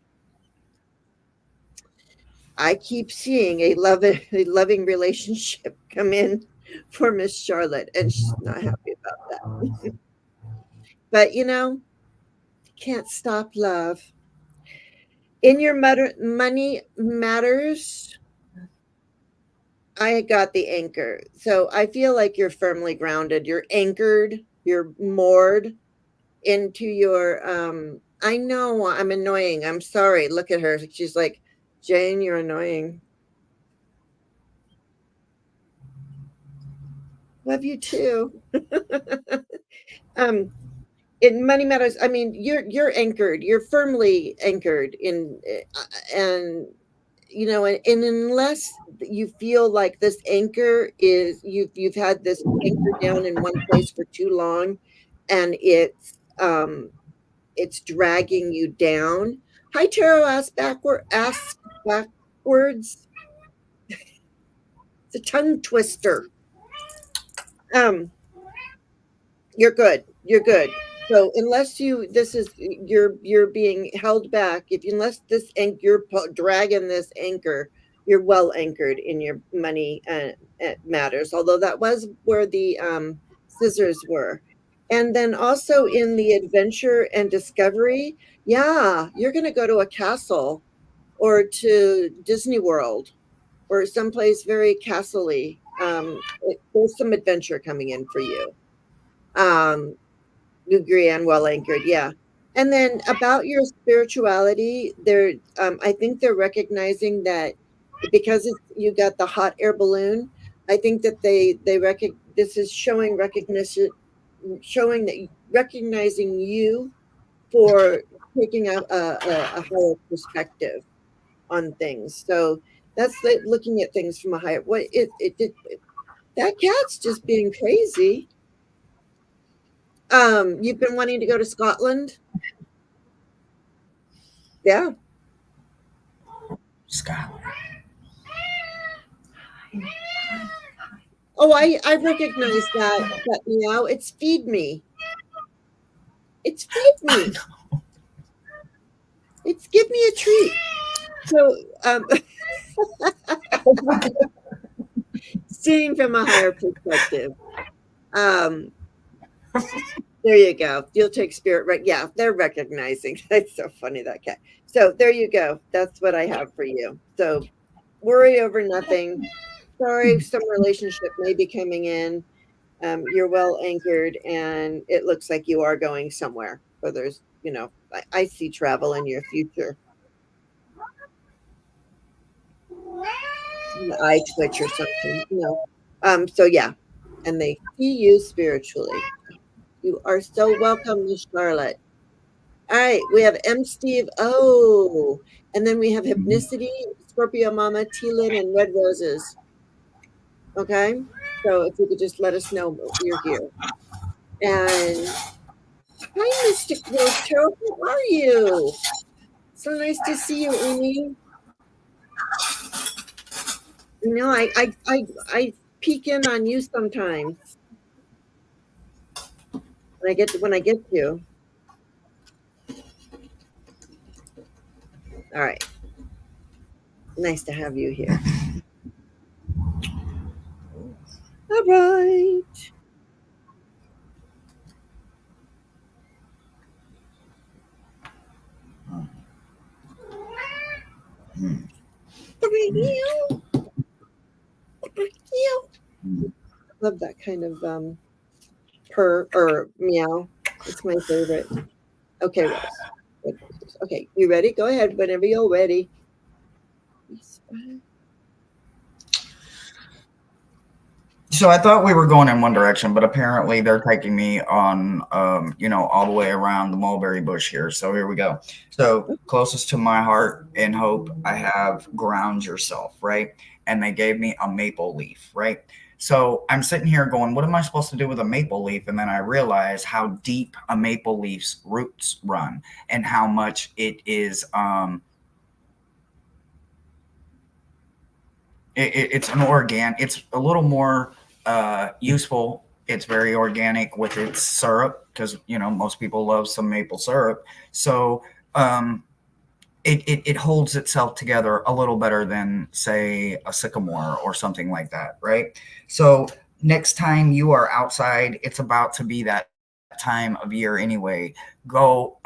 Speaker 1: I keep seeing a loving relationship come in for Miss Charlotte, and she's not happy about that. But can't stop love. In your money matters, I got the anchor. So I feel like you're firmly grounded. You're anchored, you're moored into your I know I'm annoying. I'm sorry. Look at her. She's like, Jane, you're annoying. Love you too. um, in money matters. I mean, you're anchored. You're firmly anchored in, and and unless you feel like this anchor is you've had this anchor down in one place for too long, and it's dragging you down. Hi, Tarot ask backwards. It's a tongue twister. Um, You're good. You're good. So unless this is you're being held back. If unless this you're dragging this anchor, you're well anchored in your money matters. Although that was where the scissors were, and then also in the adventure and discovery. Yeah, you're going to go to a castle or to Disney World or someplace very castle-y. There's some adventure coming in for you. Um, you agree and well anchored, yeah. And then about your spirituality, I think they're recognizing that because you got the hot air balloon. I think that this is showing recognition, showing that recognizing you for taking a higher perspective on things. So that's looking at things from a higher. That cat's just being crazy. You've been wanting to go to Scotland? Yeah.
Speaker 2: Scott.
Speaker 1: Oh, I recognize that meow. It's feed me. It's feed
Speaker 2: I
Speaker 1: me. It's give me a treat. So,
Speaker 2: know.
Speaker 1: seeing from a higher perspective. Um, there you go. You'll take spirit, right? Yeah, they're recognizing. That's so funny, that cat. So there you go. That's what I have for you. So worry over nothing. Sorry, some relationship may be coming in. You're well anchored, and it looks like you are going somewhere. So there's, I see travel in your future. An eye twitch or something. So yeah, and they see you spiritually. You are so welcome, Miss Charlotte. All right, we have M. Steve O, and then we have Hypnicity, Scorpio Mama, T-Lin, and Red Roses. Okay, so if you could just let us know you're here. And hi, Mystic Rose Tarot. How are you? So nice to see you, Amy. I peek in on you sometimes when I get to. All right. Nice to have you here. All right. Love that kind of purr or meow. It's my favorite. Okay, Rose. Okay, you ready? Go ahead whenever you're ready.
Speaker 2: So I thought we were going in one direction, but apparently they're taking me on, all the way around the mulberry bush here. So here we go. So closest to my heart and hope, I have ground yourself, right? And they gave me a maple leaf, right? So I'm sitting here going, what am I supposed to do with a maple leaf? And then I realize how deep a maple leaf's roots run and how much it is, it's it's a little more useful. It's very organic with its syrup because most people love some maple syrup. So it holds itself together a little better than say a sycamore or something like that, right? So next time you are outside, it's about to be that time of year anyway. Go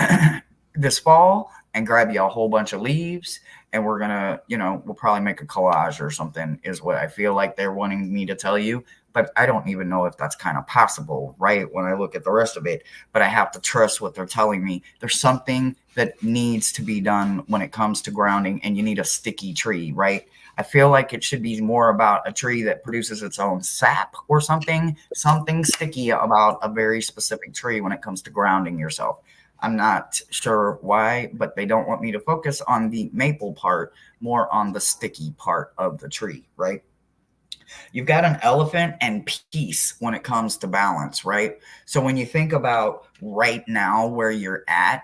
Speaker 2: this fall and grab you a whole bunch of leaves, and we're gonna, we'll probably make a collage or something, is what I feel like they're wanting me to tell you. But I don't even know if that's kind of possible, right? When I look at the rest of it, but I have to trust what they're telling me. There's something that needs to be done when it comes to grounding, and you need a sticky tree, right? I feel like it should be more about a tree that produces its own sap or something sticky about a very specific tree when it comes to grounding yourself. I'm not sure why, but they don't want me to focus on the maple part, more on the sticky part of the tree, right? You've got an elephant and peace when it comes to balance, right? So when you think about right now where you're at,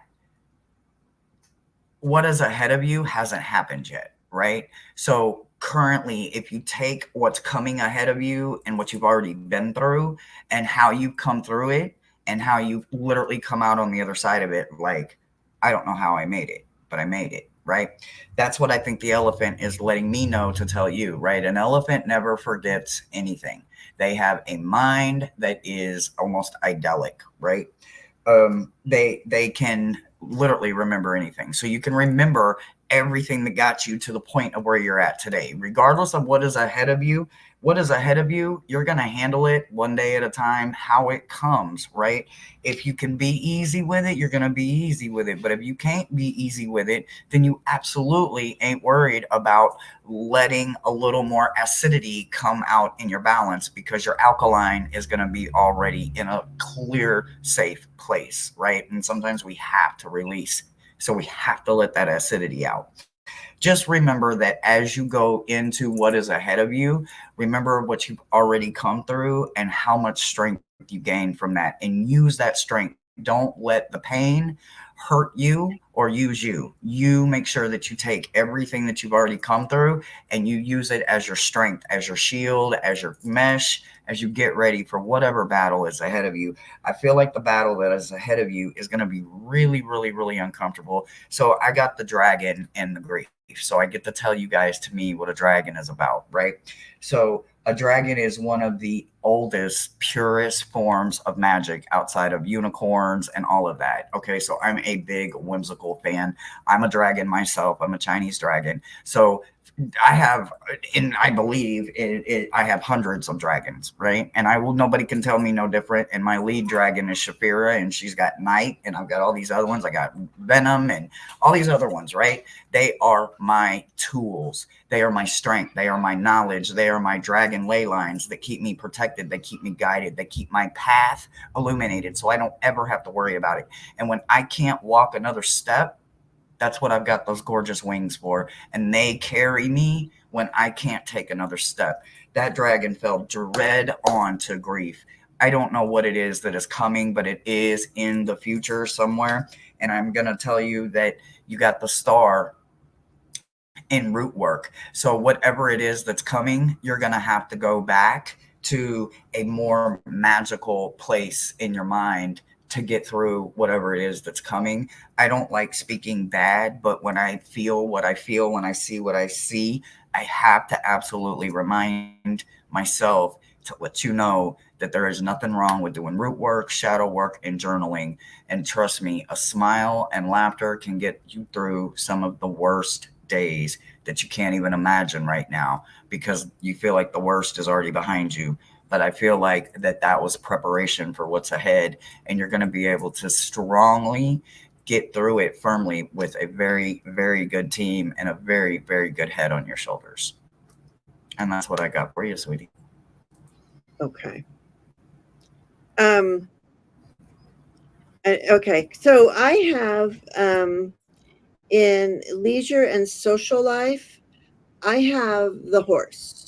Speaker 2: what is ahead of you hasn't happened yet, right? So currently, if you take what's coming ahead of you and what you've already been through and how you've come through it and how you've literally come out on the other side of it, like, I don't know how I made it, but I made it, right? That's what I think the elephant is letting me know to tell you, right? An elephant never forgets anything. They have a mind that is almost idyllic, right? They can literally remember anything. So you can remember everything that got you to the point of where you're at today, regardless of what is ahead of you. What is ahead of you, you're going to handle it one day at a time, how it comes, right? If you can be easy with it, you're going to be easy with it. But if you can't be easy with it, then you absolutely ain't worried about letting a little more acidity come out in your balance, because your alkaline is going to be already in a clear, safe place, right? And sometimes we have to release. So we have to let that acidity out. Just remember that as you go into what is ahead of you, remember what you've already come through and how much strength you gain from that, and use that strength. Don't let the pain hurt you or use you. You make sure that you take everything that you've already come through and you use it as your strength, as your shield, as your mesh, as you get ready for whatever battle is ahead of you. I feel like the battle that is ahead of you is going to be really, really, really uncomfortable. So I got the dragon and the grief. So I get to tell you guys, to me, what a dragon is about, right? So a dragon is one of the oldest, purest forms of magic outside of unicorns and all of that. Okay, so I'm a big whimsical fan. I'm a dragon myself. I'm a Chinese dragon. So I have, and I believe I have hundreds of dragons, right? And nobody can tell me no different. And my lead dragon is Shafira, and she's got Night, and I've got all these other ones. I got Venom and all these other ones, right? They are my tools. They are my strength. They are my knowledge. They are my dragon ley lines that keep me protected. They keep me guided. They keep my path illuminated, so I don't ever have to worry about it. And when I can't walk another step, that's what I've got those gorgeous wings for. And they carry me when I can't take another step. That dragon fell dread on to grief. I don't know what it is that is coming, but it is in the future somewhere. And I'm going to tell you that you got the star in root work. So whatever it is that's coming, you're going to have to go back to a more magical place in your mind to get through whatever it is that's coming. I don't like speaking bad, but when I feel what I feel, when I see what I see, I have to absolutely remind myself to let you know that there is nothing wrong with doing root work, shadow work, and journaling. And trust me, a smile and laughter can get you through some of the worst days that you can't even imagine right now because you feel like the worst is already behind you. But I feel like that was preparation for what's ahead, and you're going to be able to strongly get through it firmly with a very, very good team and a very, very good head on your shoulders. And that's what I got for you, sweetie.
Speaker 1: Okay. Okay. So I have in leisure and social life, I have the horse.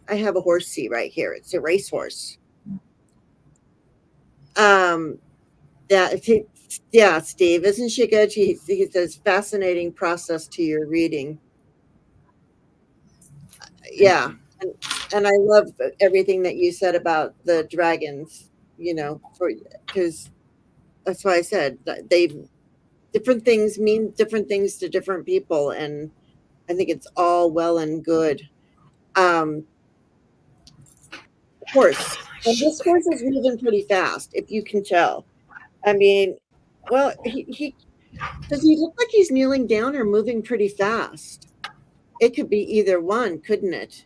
Speaker 1: I have a horsey right here. It's a racehorse. That yeah, Steve, isn't she good? He says fascinating process to your reading.
Speaker 2: Thank
Speaker 1: Yeah,
Speaker 2: you.
Speaker 1: and I love everything that you said about the dragons. For because that's why I said that they different things mean different things to different people, and I think it's all well and good. Um, Horse, and this horse is moving pretty fast, if you can tell. I mean, well, he does he look like he's kneeling down or moving pretty fast? It could be either one, couldn't it?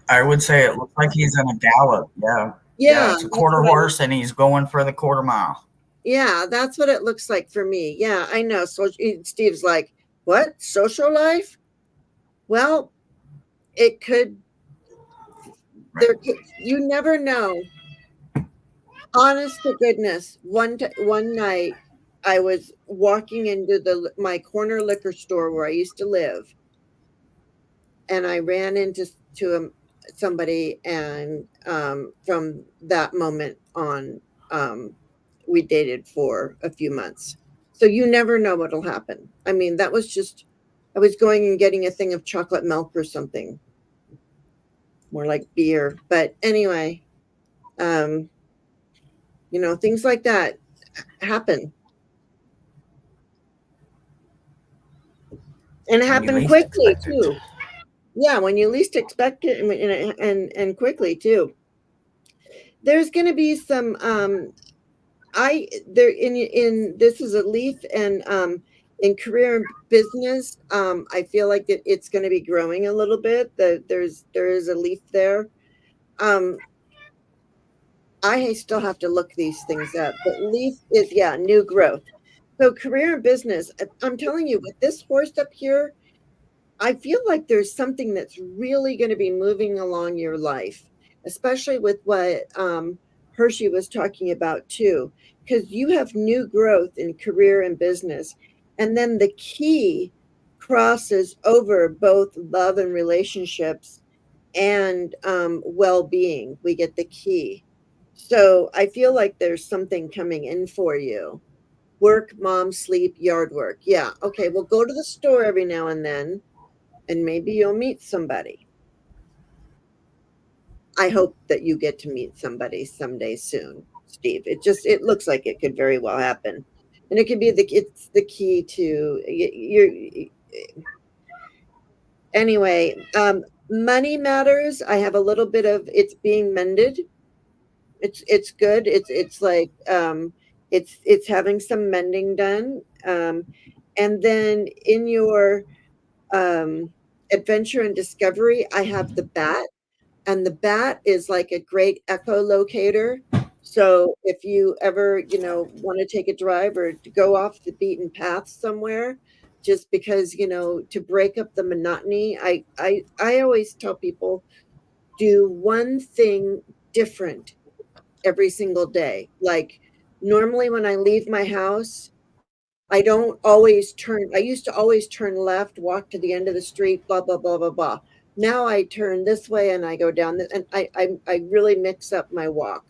Speaker 2: I would say it looks like he's in a gallop. Yeah. Yeah,
Speaker 1: Yeah,
Speaker 2: it's a
Speaker 1: that's
Speaker 2: quarter
Speaker 1: what I
Speaker 2: horse and he's going for the quarter mile.
Speaker 1: yeah, that's what it looks like for me. Yeah, I know. So Steve's like, "What? Social life?" Well, it could
Speaker 2: Right.
Speaker 1: you never know. Honest to goodness, one night I was walking into my corner liquor store where I used to live, and I ran into somebody, and from that moment on, we dated for a few months. So you never know what'll happen. I mean, that was just I was going and getting a thing of chocolate milk or something, more like beer. But anyway, um, things like that happen and
Speaker 2: When you
Speaker 1: happen
Speaker 2: least
Speaker 1: quickly
Speaker 2: expect it.
Speaker 1: too. Yeah, when you least expect it, and quickly too. There's going to be some I there in this is a leaf, and in career and business, I feel like it's going to be growing a little bit. There is a leaf there. Um, I still have to look these things up, but leaf is, yeah, new growth. So career and business, I'm telling you, with this horse up here, I feel like there's something that's really going to be moving along your life, especially with what Hershe was talking about too, because you have new growth in career and business. And then the key crosses over both love and relationships and well being. We get the key. So I feel like there's something coming in for you. Work, mom, sleep, yard work. Yeah. Okay. Well, go to the store every now and then, and maybe you'll meet somebody. I hope that you get to meet somebody someday soon, Steve. It looks like it could very well happen, and it could be it's the key to you. Anyway. Money matters. I have a little bit of it's being mended. It's good. It's like it's having some mending done. And then in your um adventure and discovery, I have the bat. And the bat is like a great echolocator. So if you ever, want to take a drive or to go off the beaten path somewhere, just because, to break up the monotony, I always tell people do one thing different every single day. Like normally when I leave my house, I don't always turn. I used to always turn left, walk to the end of the street, blah blah blah blah blah. Now I turn this way and I go down this, and I really mix up my walk.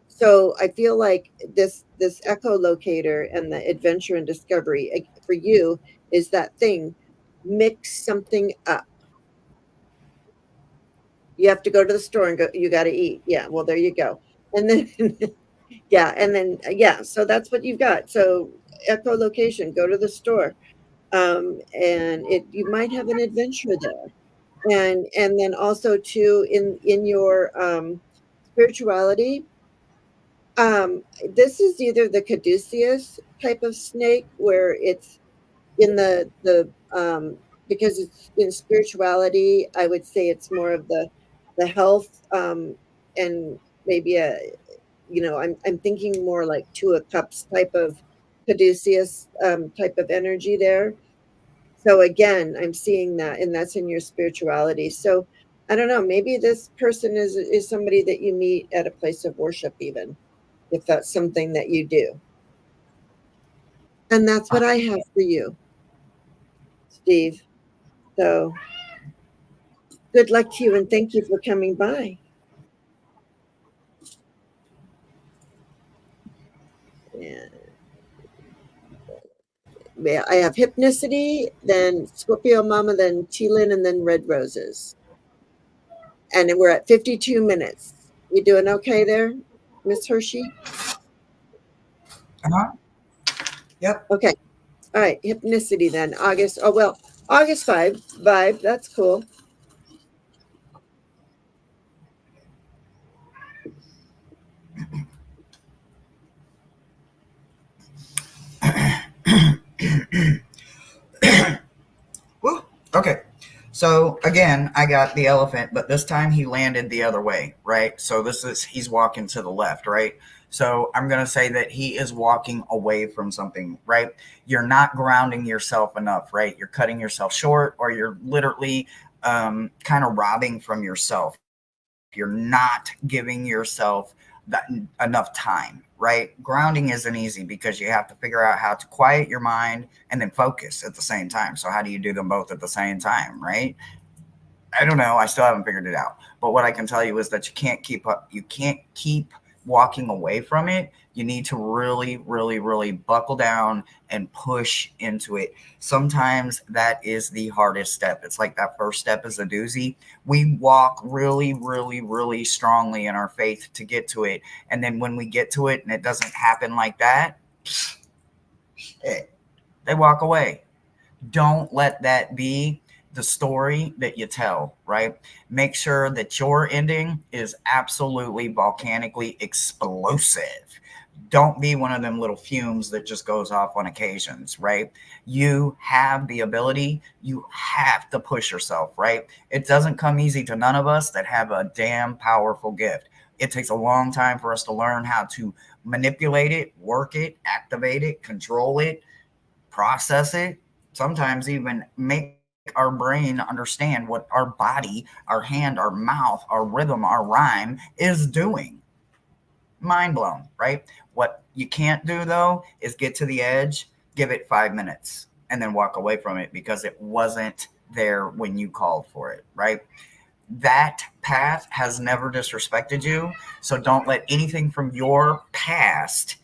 Speaker 1: So I feel like this echolocator and the adventure and discovery for you is that thing. Mix something up. You have to go to the store and go. You got to eat. Yeah. Well, there you go. And then Yeah, and then so that's what you've got. So echolocation, go to the store, and it you might have an adventure there, and then also too in your spirituality. This is either the caduceus type of snake where it's in the because it's in spirituality. I would say it's more of the health, and maybe a I'm thinking more like two of cups type of caduceus type of energy there. So again, I'm seeing that, and that's in your spirituality. So I don't know, maybe this person is somebody that you meet at a place of worship, even if that's something that you do. And that's what I have for you, Steve. So good luck to you, and thank you for coming by. And yeah, I have hypnicity, then Scorpio Mama, then Tealin, and then Red Roses. And we're at 52 minutes. You doing okay there, Miss Hershe?
Speaker 2: Uh-huh. Yep.
Speaker 1: Okay. All right. Hypnicity then. August. Oh, well, August 5 vibe. That's cool.
Speaker 2: Woo. Okay. So again, I got the elephant, but this time he landed the other way, right? So he's walking to the left, right? So I'm going to say that he is walking away from something, right? You're not grounding yourself enough, right? You're cutting yourself short, or you're literally kind of robbing from yourself. You're not giving yourself that enough time, right? Grounding isn't easy because you have to figure out how to quiet your mind and then focus at the same time. So how do you do them both at the same time, right? I don't know. I still haven't figured it out. But what I can tell you is that you can't keep up. You can't keep walking away from it. You need to really, really, really buckle down and push into it. Sometimes that is the hardest step. It's like that first step is a doozy. We walk really, really, really strongly in our faith to get to it. And then when we get to it and it doesn't happen like that, they walk away. Don't let that be the story that you tell, right? Make sure that your ending is absolutely volcanically explosive. Don't be one of them little fumes that just goes off on occasions, right? You have the ability, you have to push yourself, right? It doesn't come easy to none of us that have a damn powerful gift. It takes a long time for us to learn how to manipulate it, work it, activate it, control it, process it, sometimes even make our brain understand what our body, our hand, our mouth, our rhythm, our rhyme is doing. Mind blown, right? What you can't do though is get to the edge, give it 5 minutes, and then walk away from it because it wasn't there when you called for it, right? That path has never disrespected you. So don't let anything from your past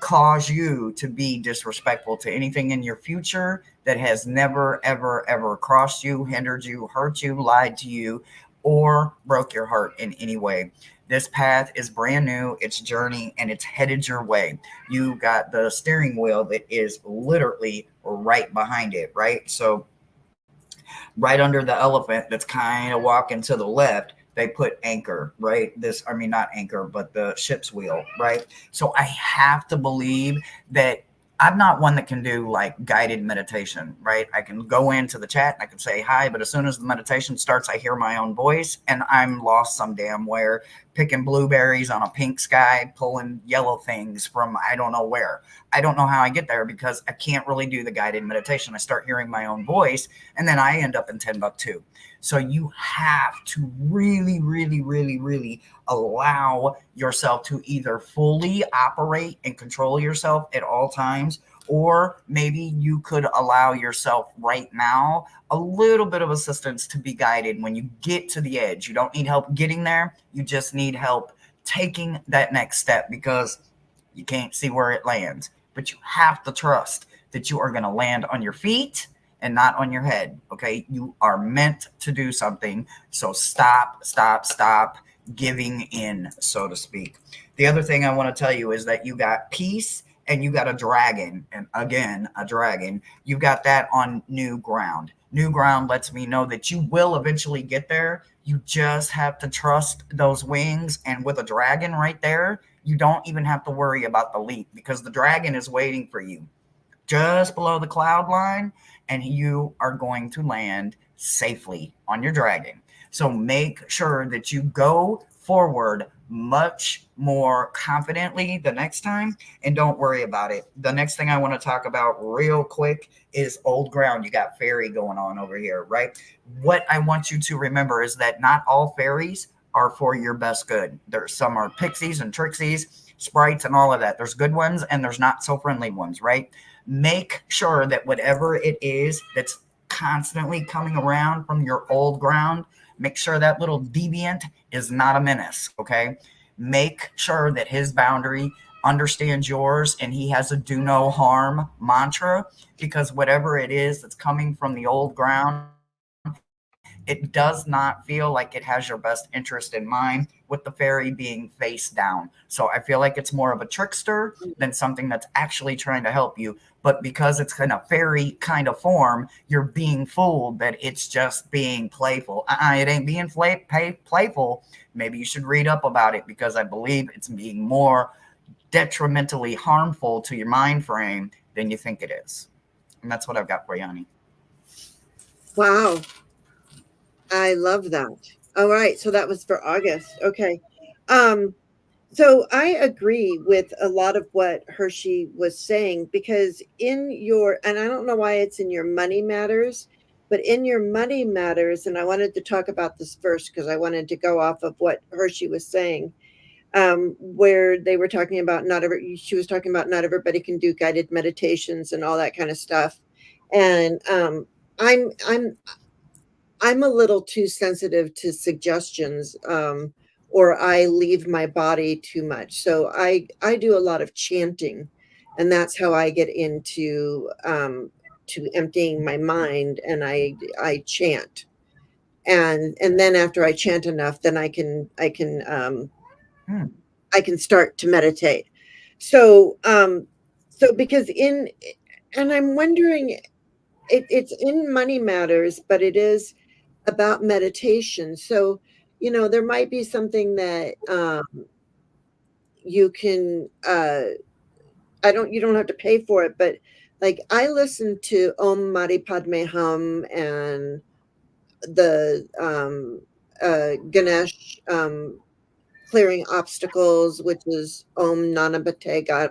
Speaker 2: cause you to be disrespectful to anything in your future that has never, ever, ever crossed you, hindered you, hurt you, lied to you, or broke your heart in any way. This path is brand new, it's journey, and it's headed your way. You got the steering wheel that is literally right behind it, right? So right under the elephant that's kind of walking to the left, they put anchor, right? I mean, not anchor, but the ship's wheel, right? So I have to believe that I'm not one that can do like guided meditation, right? I can go into the chat and I can say hi, but as soon as the meditation starts, I hear my own voice and I'm lost some damn where, picking blueberries on a pink sky, pulling yellow things from I don't know where. I don't know how I get there because I can't really do the guided meditation. I start hearing my own voice and then I end up in Timbuktu. So you have to really, really, really, really allow yourself to either fully operate and control yourself at all times, or maybe you could allow yourself right now a little bit of assistance to be guided when you get to the edge. You don't need help getting there. You just need help taking that next step because you can't see where it lands. But you have to trust that you are going to land on your feet and not on your head. Okay. You are meant to do something. So stop giving in, so to speak. The other thing I want to tell you is that you got peace and you got a dragon. And again, a dragon. You got that on new ground. New ground lets me know that you will eventually get there. You just have to trust those wings. And with a dragon right there, you don't even have to worry about the leap because the dragon is waiting for you just below the cloud line, and you are going to land safely on your dragon. So make sure that you go forward much more confidently the next time and don't worry about it. The next thing I want to talk about real quick is old ground. You got fairy going on over here, right? What I want you to remember is that not all fairies are for your best good. There's some are pixies and trixies, sprites, and all of that. There's good ones and there's not so friendly ones, right? Make sure that whatever it is that's constantly coming around from your old ground, make sure that little deviant is not a menace, okay? Make sure that his boundary understands yours and he has a do no harm mantra, because whatever it is that's coming from the old ground, it does not feel like it has your best interest in mind, with the fairy being face down. So I feel like it's more of a trickster than something that's actually trying to help you. But because it's in a fairy kind of form, you're being fooled that it's just being playful. It ain't being playful. Maybe you should read up about it because I believe it's being more detrimentally harmful to your mind frame than you think it is. And that's what I've got for you, honey.
Speaker 1: Wow. I love that. All right. So that was for August. Okay. Um, so I agree with a lot of what Hershey was saying because in your, and I don't know why it's in your money matters, but in your money matters, and I wanted to talk about this first because I wanted to go off of what Hershey was saying, where they were talking about she was talking about not everybody can do guided meditations and all that kind of stuff. And I'm, I'm, I'm a little too sensitive to suggestions, or I leave my body too much. So I do a lot of chanting, and that's how I get into to emptying my mind, and I chant, and then after I chant enough, then
Speaker 2: Hmm.
Speaker 1: I can start to meditate. So so because in and I'm wondering it's in money matters, but it is about meditation. So, there might be something that you can you don't have to pay for it, but like I listen to Om Mani Padme Hum and the Ganesh clearing obstacles, which is Om Nanabate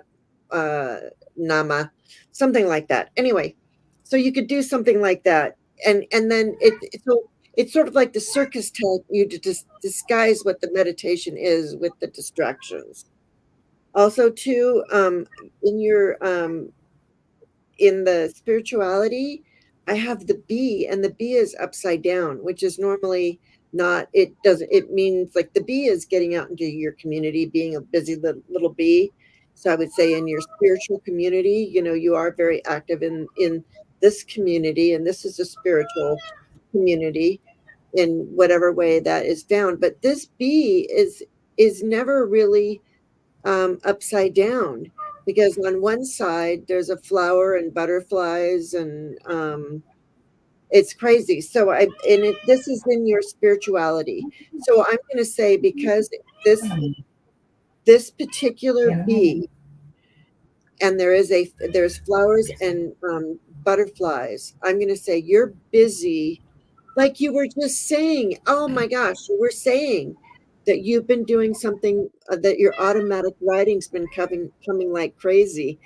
Speaker 1: uh, Nama, something like that. Anyway, so you could do something like that, and then it's sort of like the circus telling you to disguise what the meditation is with the distractions. Also, too, in your in the spirituality, I have the bee, and the bee is upside down, which is normally not, it doesn't, it means like the bee is getting out into your community, being a busy little bee. So I would say in your spiritual community, you are very active in this community, and this is a spiritual community in whatever way that is found. But this bee is never really upside down because on one side there's a flower and butterflies and it's crazy. So this is in your spirituality. So I'm going to say because this particular bee, and there's flowers and butterflies, I'm going to say you're busy, like you were just saying. Oh my gosh, you were saying that you've been doing something, that your automatic writing's been coming like crazy.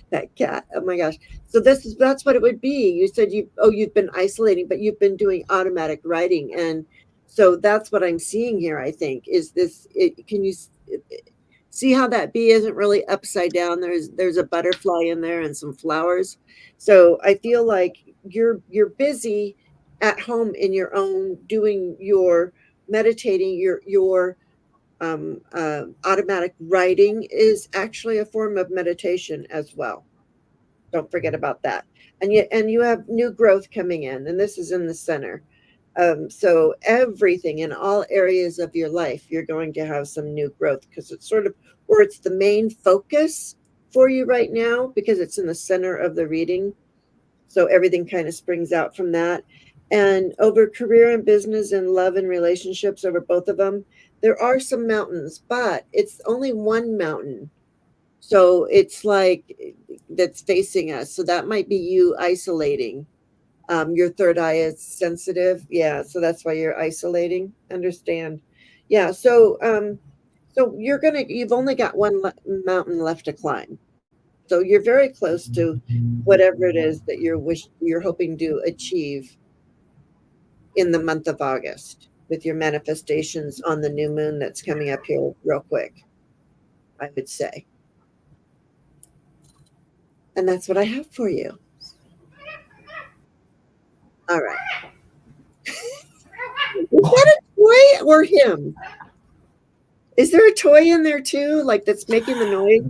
Speaker 1: That cat. Oh my gosh. So that's what it would be. You said you've been isolating, but you've been doing automatic writing, and so that's what I'm seeing here. I think is this. Can you see how that bee isn't really upside down? There's a butterfly in there and some flowers. So I feel like you're busy at home in your own, doing your meditating, your automatic writing is actually a form of meditation as well. Don't forget about that. And you have new growth coming in, and this is in the center. So everything in all areas of your life, you're going to have some new growth because it's sort of where it's the main focus for you right now because it's in the center of the reading. So everything kind of springs out from that. And over career and business and love and relationships, over both of them, there are some mountains, but it's only one mountain. So it's like that's facing us. So that might be you isolating. Your third eye is sensitive. Yeah. So that's why you're isolating. Understand. Yeah. So you've only got one mountain left to climb. So you're very close to whatever it is that you're hoping to achieve in the month of August with your manifestations on the new moon that's coming up here real quick, I would say. And that's what I have for you. All right. Is that a toy or him? Is there a toy in there too, like that's making the noise?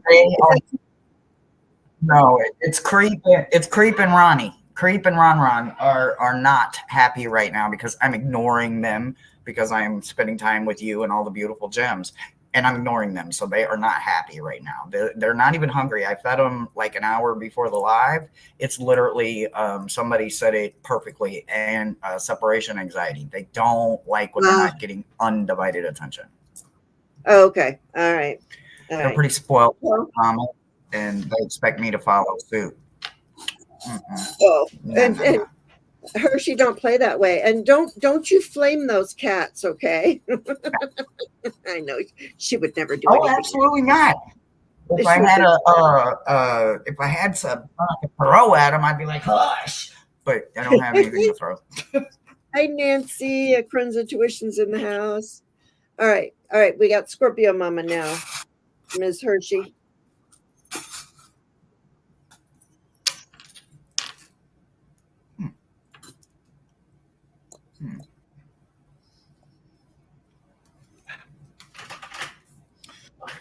Speaker 2: No, it's Creep. It's Creep and Ronnie. Creep and Ron are not happy right now because I'm ignoring them because I'm spending time with you and all the beautiful gems, and I'm ignoring them. So they are not happy right now. They're not even hungry. I fed them like an hour before the live. It's literally somebody said it perfectly, and separation anxiety. They don't like when they're not getting undivided attention.
Speaker 1: Oh, okay. All right.
Speaker 2: They're pretty spoiled, and they expect me to follow suit.
Speaker 1: Oh, and Hershe, don't play that way, and don't you flame those cats, okay? I know she would never do anything.
Speaker 2: Absolutely not. If I had some to throw at them, I'd be like, hush. But I don't have anything to throw.
Speaker 1: Hi, Nancy. Krenza Tuition's in the house. All right. We got Scorpio Mama now, Ms. Hershe.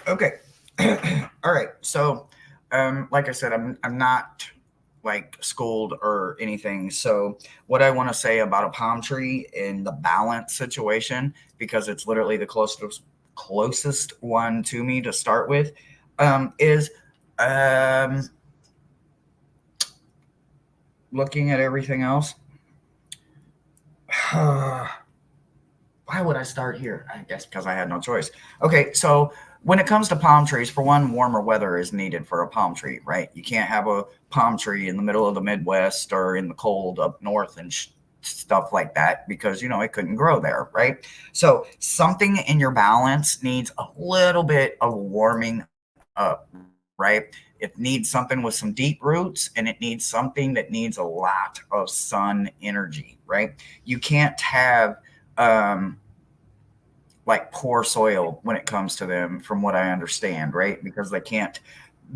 Speaker 2: Okay. All right. So, like I said, I'm not like schooled or anything. So, what I want to say about a palm tree in the balance situation, because it's literally the closest one to me to start with, is looking at everything else. Why would I start here? I guess because I had no choice. Okay, so when it comes to palm trees, for one, warmer weather is needed for a palm tree, right? You can't have a palm tree in the middle of the Midwest or in the cold up north and stuff like that because, it couldn't grow there, right? So something in your balance needs a little bit of warming up, right? It needs something with some deep roots, and it needs something that needs a lot of sun energy, right? You can't have like poor soil when it comes to them, from what I understand, right? Because they can't,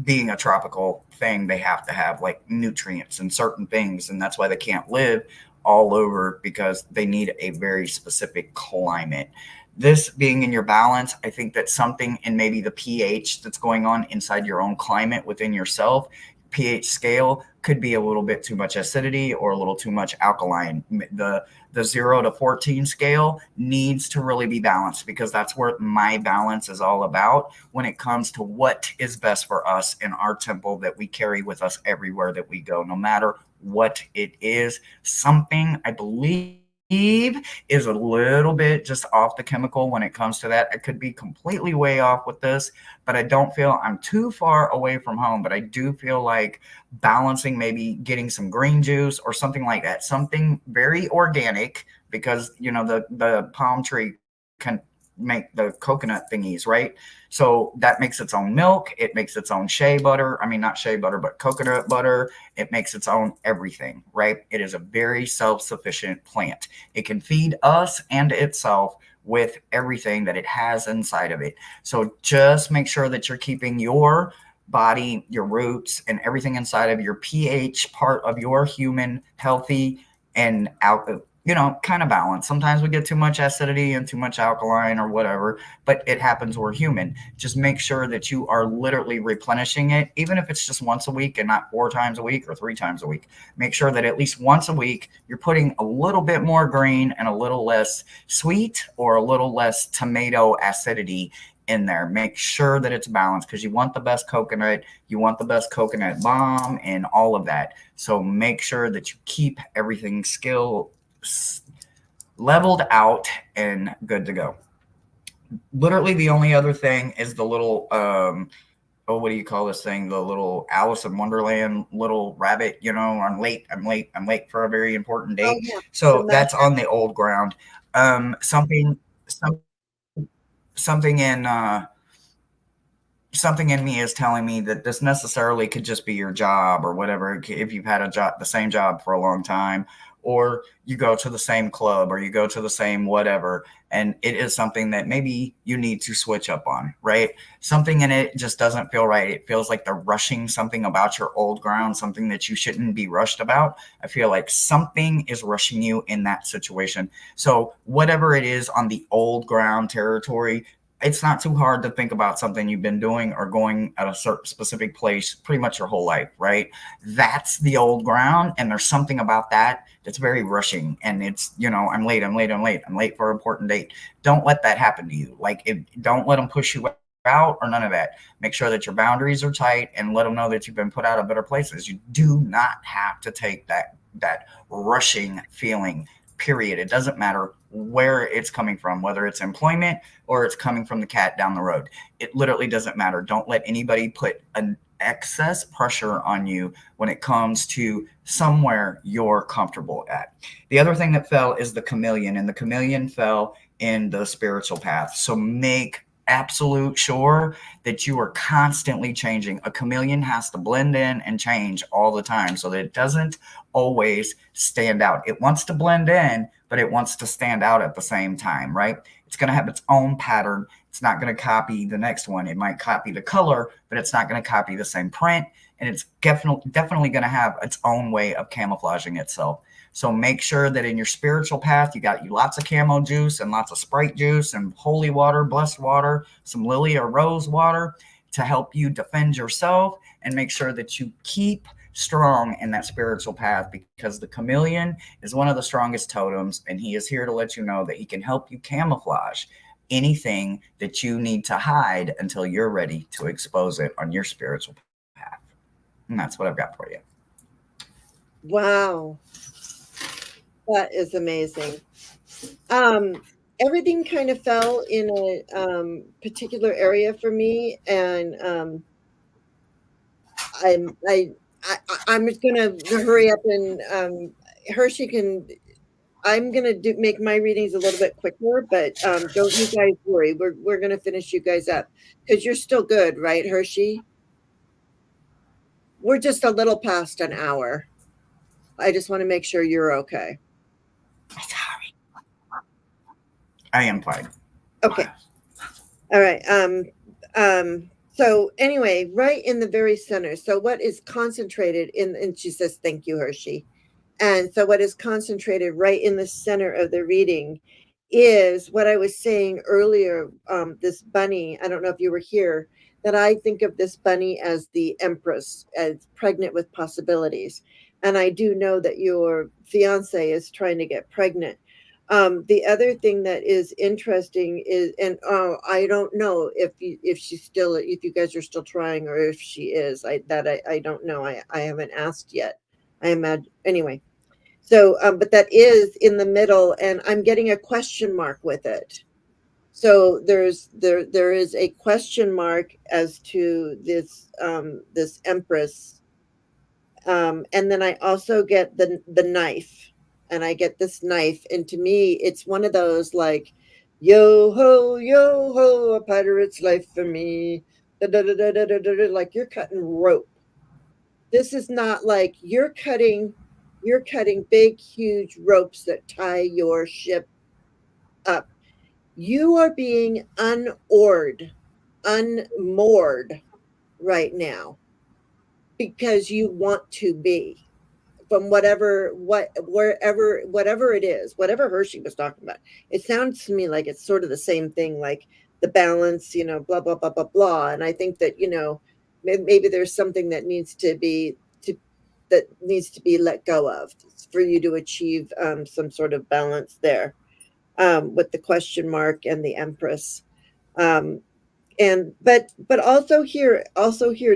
Speaker 2: being a tropical thing, they have to have like nutrients and certain things, and that's why they can't live all over because they need a very specific climate. This being in your balance, I think that something in maybe the pH that's going on inside your own climate within yourself, pH scale could be a little bit too much acidity or a little too much alkaline. The 0 to 14 scale needs to really be balanced because that's where my balance is all about when it comes to what is best for us in our temple that we carry with us everywhere that we go, no matter what it is. Something I believe is a little bit just off the chemical when it comes to that. I could be completely way off with this, but I don't feel I'm too far away from home. But I do feel like balancing, maybe getting some green juice or something like that, something very organic, because the palm tree can make the coconut thingies, right? So that makes its own milk. It makes its own shea butter. I mean, not shea butter, but coconut butter. It makes its own everything, right? It is a very self-sufficient plant. It can feed us and itself with everything that it has inside of it. So just make sure that you're keeping your body, your roots, and everything inside of your pH part of your human healthy and out, kind of balance. Sometimes we get too much acidity and too much alkaline or whatever, but it happens. We're human. Just make sure that you are literally replenishing it, even if it's just once a week and not 4 times a week or 3 times a week. Make sure that at least once a week you're putting a little bit more green and a little less sweet or a little less tomato acidity in there. Make sure that it's balanced because you want the best coconut, you want the best coconut balm, and all of that. So make sure that you keep everything leveled out and good to go. Literally, the only other thing is the little oh, what do you call this thing? The little Alice in Wonderland little rabbit. I'm late. I'm late for a very important
Speaker 1: Oh
Speaker 2: date.
Speaker 1: yeah, the
Speaker 2: So
Speaker 1: math.
Speaker 2: that's on the old ground. Something, something in something in me is telling me that this necessarily could just be your job or whatever. If you've had the same job for a long time, or you go to the same club, or you go to the same whatever, and it is something that maybe you need to switch up on, right? Something in it just doesn't feel right. It feels like they're rushing something about your old ground, something that you shouldn't be rushed about. I feel like something is rushing you in that situation. So whatever it is on the old ground territory, it's not too hard to think about something you've been doing or going at a certain specific place pretty much your whole life, right? That's the old ground, and there's something about that that's very rushing, and it's I'm late, I'm late for an important date. Don't let that happen to you. Don't let them push you out or none of that. Make sure that your boundaries are tight and let them know that you've been put out of better places. You do not have to take that rushing feeling, period. It doesn't matter where it's coming from, whether it's employment or it's coming from the cat down the road. It literally doesn't matter. Don't let anybody put an excess pressure on you when it comes to somewhere you're comfortable at. The other thing that fell is the chameleon, and the chameleon fell in the spiritual path. So make absolute sure that you are constantly changing. A chameleon has to blend in and change all the time so that it doesn't always stand out. It wants to blend in, but it wants to stand out at the same time, right? It's going to have its own pattern. It's not going to copy the next one. It might copy the color, but it's not going to copy the same print. And it's definitely going to have its own way of camouflaging itself. So make sure that in your spiritual path, you got lots of camo juice and lots of Sprite juice and holy water, blessed water, some lily or rose water to help you defend yourself and make sure that you keep strong in that spiritual path, because the chameleon is one of the strongest totems, and he is here to let you know that he can help you camouflage anything that you need to hide until you're ready to expose it on your spiritual path. And that's what I've got for you.
Speaker 1: Wow, that is amazing. Um, Everything kind of fell in a particular area for me, and I'm I'm just gonna hurry up and Hershey can. I'm gonna make my readings a little bit quicker, but don't you guys worry. We're gonna finish you guys up because you're still good, right, Hershey? We're just a little past an hour. I just want to make sure you're okay.
Speaker 2: Sorry. I am fine.
Speaker 1: Okay. All right. So anyway, right in the very center. So what is concentrated in, and she says, thank you, Hershey. And so what is concentrated right in the center of the reading is what I was saying earlier. This bunny, I don't know if you were here, that I think of this bunny as the empress, as pregnant with possibilities. And I do know that your fiance is trying to get pregnant. The other thing that is interesting is, and I don't know if she's still, if you guys are still trying, or if she is. I don't know. I haven't asked yet. I imagine anyway. So, but that is in the middle, and I'm getting a question mark with it. So there is a question mark as to this empress, and then I also get the knife, and I get this knife, and to me, it's one of those like, yo ho, a pirate's life for me, da, da, da, da, da, da, da, like you're cutting rope. This is not like you're cutting big, huge ropes that tie your ship up. You are being unoared, unmoored right now because you want to be. from whatever it is, whatever Hershe was talking about. It sounds to me like it's sort of the same thing, like the balance, blah blah blah blah blah. And I think that maybe there's something that needs to be let go of for you to achieve some sort of balance there, with the question mark and the Empress. Um, and but also here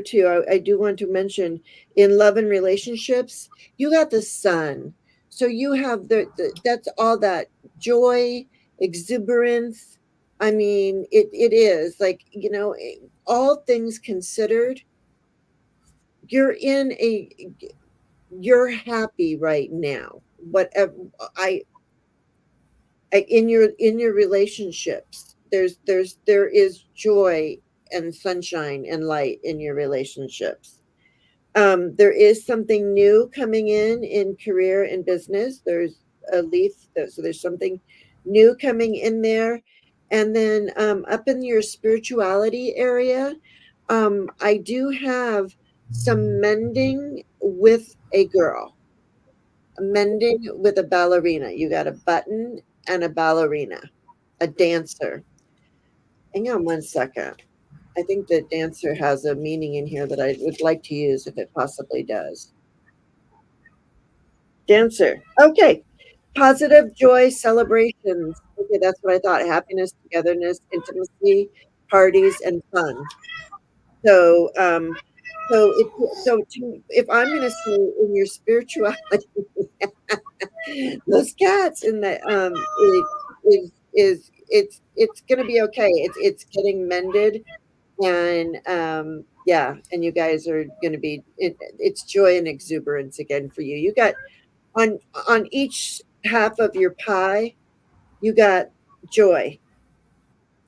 Speaker 1: too, I do want to mention, in love and relationships, you got the Sun. So you have that's all that joy, exuberance. I mean, it is like, all things considered, you're in a you're happy right now. Whatever I in your relationships, there is joy and sunshine and light in your relationships. There is something new coming in career and business. There's a leaf, so there's something new coming in there. And then up in your spirituality area, I do have some mending with a girl, mending with a ballerina. You got a button and a ballerina, a dancer. Hang on one second. I think the dancer has a meaning in here that I would like to use if it possibly does. Dancer. Okay. Positive joy celebrations. Okay, that's what I thought. Happiness, togetherness, intimacy, parties, and fun. So, if I'm going to say in your spirituality, those cats in the it's going to be okay. It's getting mended, and yeah, and you guys are going to be it's joy and exuberance again for you. You got on each half of your pie, you got joy.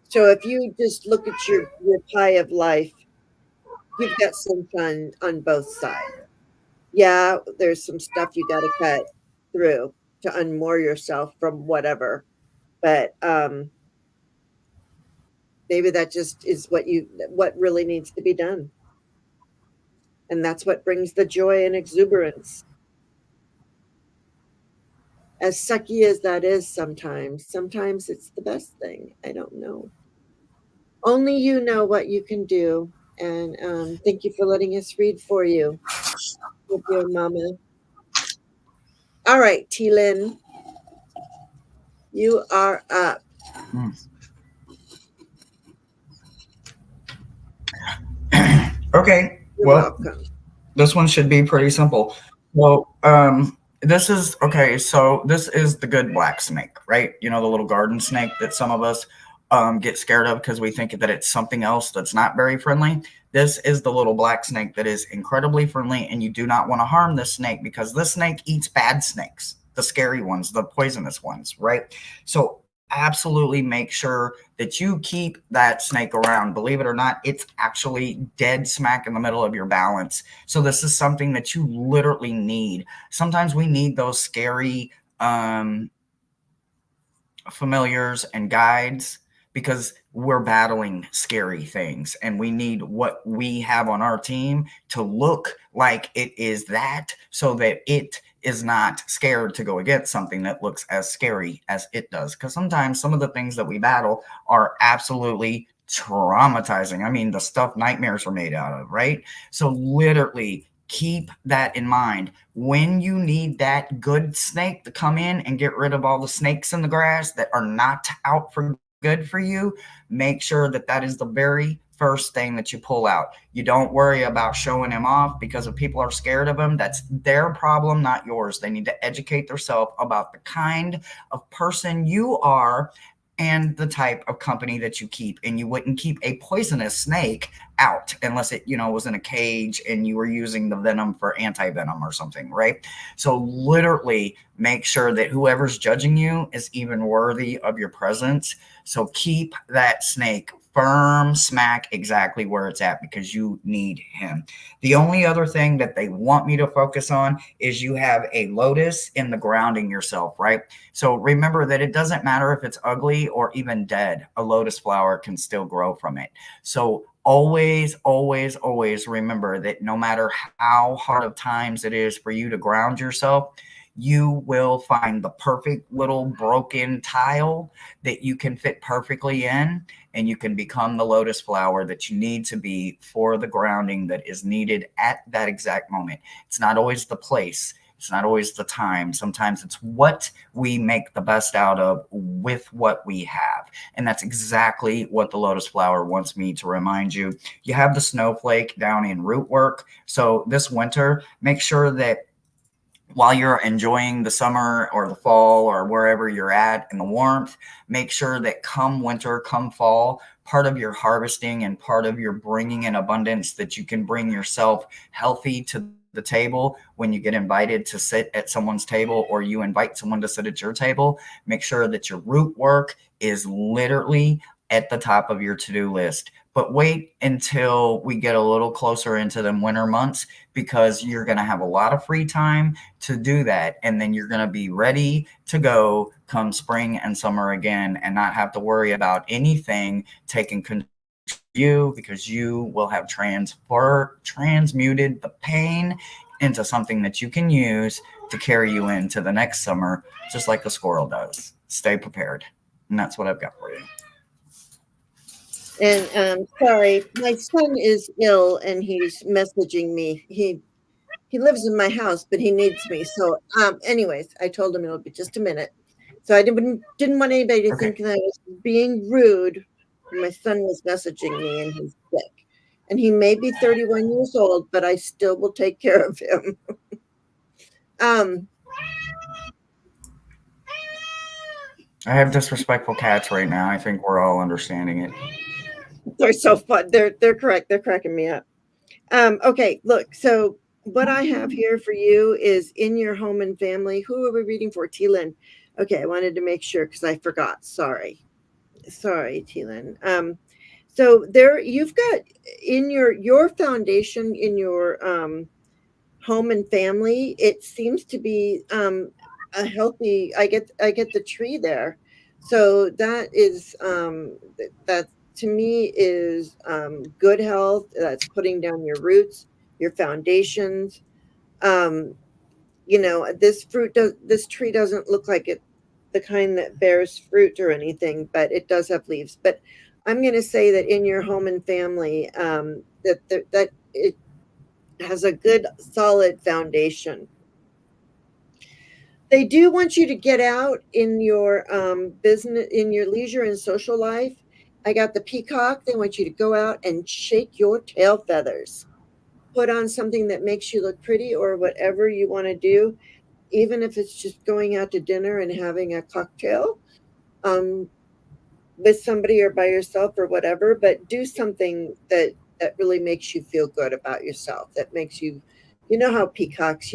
Speaker 1: So if you just look at your pie of life, you've got sunshine on both sides. Yeah, there's some stuff you got to cut through to unmoor yourself from whatever. But maybe that just is what really needs to be done. And that's what brings the joy and exuberance. As sucky as that is sometimes it's the best thing. I don't know. Only you know what you can do. And thank you for letting us read for you with your mama. All right, T-Lin, you are up.
Speaker 2: Okay.
Speaker 1: You're
Speaker 2: Well,
Speaker 1: welcome.
Speaker 2: this one should be pretty simple. Well, this is okay. So this is the good black snake, right? You know, the little garden snake that some of us get scared of because we think that it's something else that's not very friendly. This is the little black snake that is incredibly friendly, and you do not want to harm this snake because this snake eats bad snakes, the scary ones, the poisonous ones, right? So absolutely make sure that you keep that snake around. Believe it or not, it's actually dead smack in the middle of your balance. So this is something that you literally need. Sometimes we need those scary familiars and guides because we're battling scary things, and we need what we have on our team to look like it is that, so that it is not scared to go against something that looks as scary as it does. Because sometimes some of the things that we battle are absolutely traumatizing. I mean, the stuff nightmares are made out of, right? So literally keep that in mind. When you need that good snake to come in and get rid of all the snakes in the grass that are not out for good for you, make sure that that is the very first thing that you pull out. You don't worry about showing him off, because if people are scared of him, that's their problem, not yours. They need to educate themselves about the kind of person you are and the type of company that you keep. And you wouldn't keep a poisonous snake out unless it, was in a cage and you were using the venom for anti-venom or something, right? So literally make sure that whoever's judging you is even worthy of your presence. So keep that snake firm smack exactly where it's at, because you need him. The only other thing that they want me to focus on is you have a lotus in the grounding yourself, right? So remember that it doesn't matter if it's ugly or even dead, a lotus flower can still grow from it. So always, always, always remember that no matter how hard of times it is for you to ground yourself, you will find the perfect little broken tile that you can fit perfectly in, and you can become the lotus flower that you need to be for the grounding that is needed at that exact moment. It's not always the place, it's not always the time. Sometimes it's what we make the best out of with what we have. And that's exactly what the lotus flower wants me to remind you. You have the snowflake down in root work. So this winter, make sure that while you're enjoying the summer or the fall or wherever you're at in the warmth, make sure that come winter, come fall, part of your harvesting and part of your bringing in abundance, that you can bring yourself healthy to the table when you get invited to sit at someone's table or you invite someone to sit at your table. Make sure that your root work is literally at the top of your to-do list. But wait until we get a little closer into the winter months, because you're going to have a lot of free time to do that. And then you're going to be ready to go come spring and summer again and not have to worry about anything taking control of you, because you will have transmuted the pain into something that you can use to carry you into the next summer, just like the squirrel does. Stay prepared. And that's what I've got for you.
Speaker 1: And sorry, my son is ill and he's messaging me. He lives in my house, but he needs me. So, anyways, I told him it'll be just a minute. So I didn't want anybody to
Speaker 2: Okay.
Speaker 1: think that I was being rude. My son was messaging me and he's sick. And he may be 31 years old, but I still will take care of him. um,
Speaker 2: I have disrespectful cats right now. I think we're all understanding it.
Speaker 1: they're so fun. They're correct. They're cracking me up. Okay, look. So what I have here for you is in your home and family. Who are we reading for? T-Lin. Okay, I wanted to make sure because I forgot. Sorry, T-Lin. So there you've got in your foundation in your home and family. It seems to be a healthy. I get the tree there, so that is that to me is good health. That's putting down your roots, your foundations. Um, this tree doesn't look like it the kind that bears fruit or anything, but it does have leaves. But I'm going to say that in your home and family, that it has a good solid foundation. They do want you to get out in your business, in your leisure and social life. I got the peacock. They want you to go out and shake your tail feathers, put on something that makes you look pretty or whatever you want to do, even if it's just going out to dinner and having a cocktail um, with somebody or by yourself or whatever. But do something that really makes you feel good about yourself. That makes you, you know how peacocks,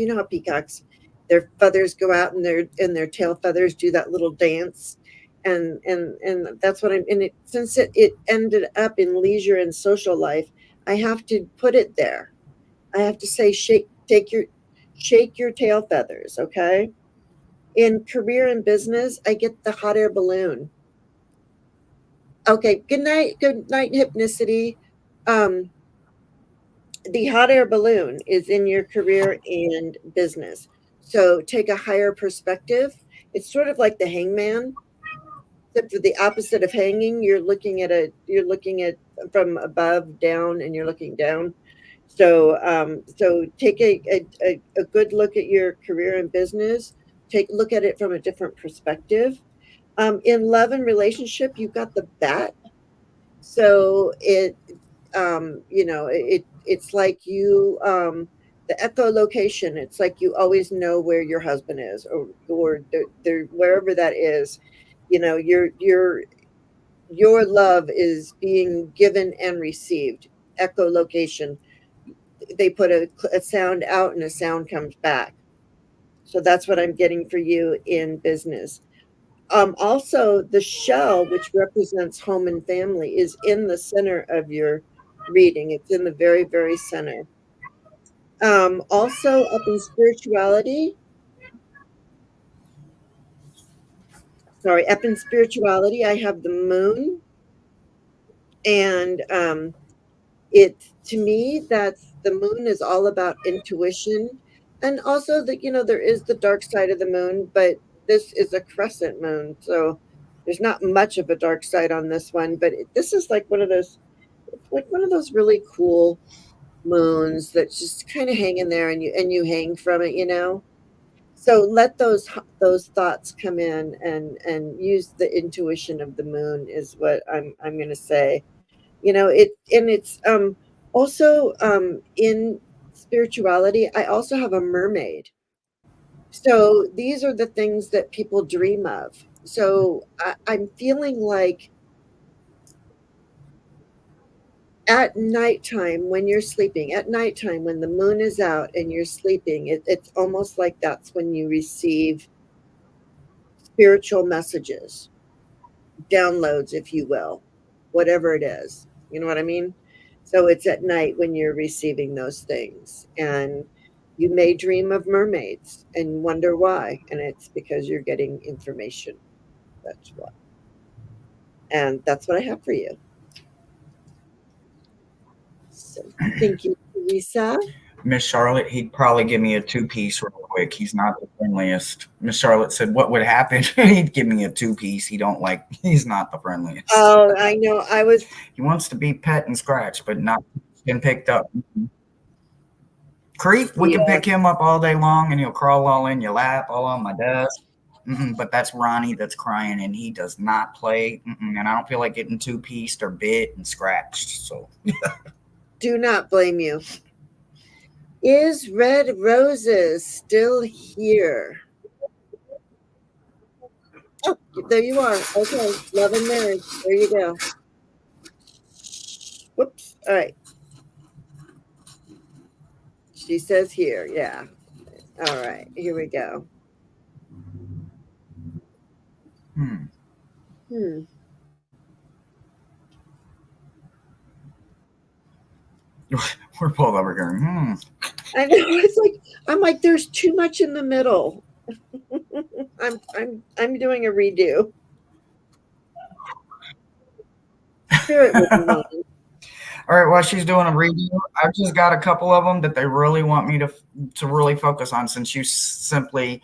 Speaker 1: their feathers go out and their tail feathers do that little dance. And that's what I'm in it. Since it ended up in leisure and social life, I have to put it there. I have to say, shake your tail feathers, okay? In career and business, I get the hot air balloon. Okay, good night, hypnicity. Um, the hot air balloon is in your career and business. So take a higher perspective. It's sort of like the hangman, except for the opposite of hanging. You're looking at from above down and you're looking down. So take a good look at your career and business. Take a look at it from a different perspective. In love and relationship, you've got the bat. So it's like the echolocation. It's like you always know where your husband is, or they're wherever that is. Your love is being given and received. Echolocation. They put a sound out and a sound comes back. So that's what I'm getting for you in business. Also, the shell, which represents home and family, is in the center of your reading. It's in the very, very center. Also, up in spirituality, up in spirituality, I have the moon and it to me, that's the moon is all about intuition, and also that there is the dark side of the moon, but this is a crescent moon, so there's not much of a dark side on this one. But this is like one of those, it's like one of those really cool moons that's just kind of hanging there, and you hang from it. So let those thoughts come in, and use the intuition of the moon is what I'm going to say. It's also in spirituality. I also have a mermaid. So these are the things that people dream of. So I'm feeling like at nighttime when you're sleeping, at nighttime when the moon is out and you're sleeping, it's almost like that's when you receive spiritual messages, downloads, if you will, whatever it is. You know what I mean? So it's at night when you're receiving those things. And you may dream of mermaids and wonder why. And it's because you're getting information. That's why. And that's what I have for you. So thank you, Lisa.
Speaker 2: Miss Charlotte, he'd probably give me a two-piece real quick. He's not the friendliest. Miss Charlotte said, "What would happen?" He'd give me a two-piece. He's not the friendliest.
Speaker 1: Oh, I know.
Speaker 2: He wants to be pet and scratch, but not been picked up. Creep, we can
Speaker 1: Yeah.
Speaker 2: pick him up all day long, and he'll crawl all in your lap, all on my desk. But that's Ronnie that's crying, and he does not play. And I don't feel like getting two-pieced or bit and scratched. So
Speaker 1: Do not blame you. Is Red Roses still here? Oh, there you are. Okay. Love and marriage. There you go. Whoops. All right. She says here. Yeah. All right. Here we go.
Speaker 2: hmm.
Speaker 1: Hmm.
Speaker 2: We're both over here.
Speaker 1: I know. I'm like, there's too much in the middle. I'm doing a redo. Spirit wouldn't mind.
Speaker 2: All right, while she's doing a redo, I've just got a couple of them that they really want me to really focus on. Since you simply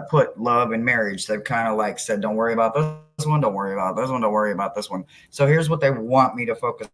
Speaker 2: put love and marriage, they've kind of like said, "Don't worry about this one. Don't worry about this one. Don't worry about this one." So here's what they want me to focus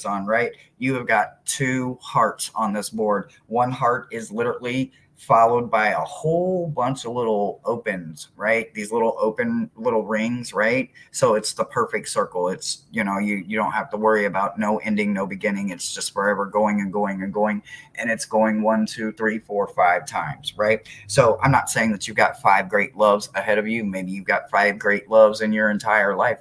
Speaker 2: on, right? You have got two hearts on this board. One heart is literally followed by a whole bunch of little opens, right? These little open little rings, right? So it's the perfect circle. It's, you don't have to worry about no ending, no beginning. It's just forever going and going and going. And it's going 1, 2, 3, 4, 5 times, right? So I'm not saying that you've got 5 great loves ahead of you. Maybe you've got 5 great loves in your entire life.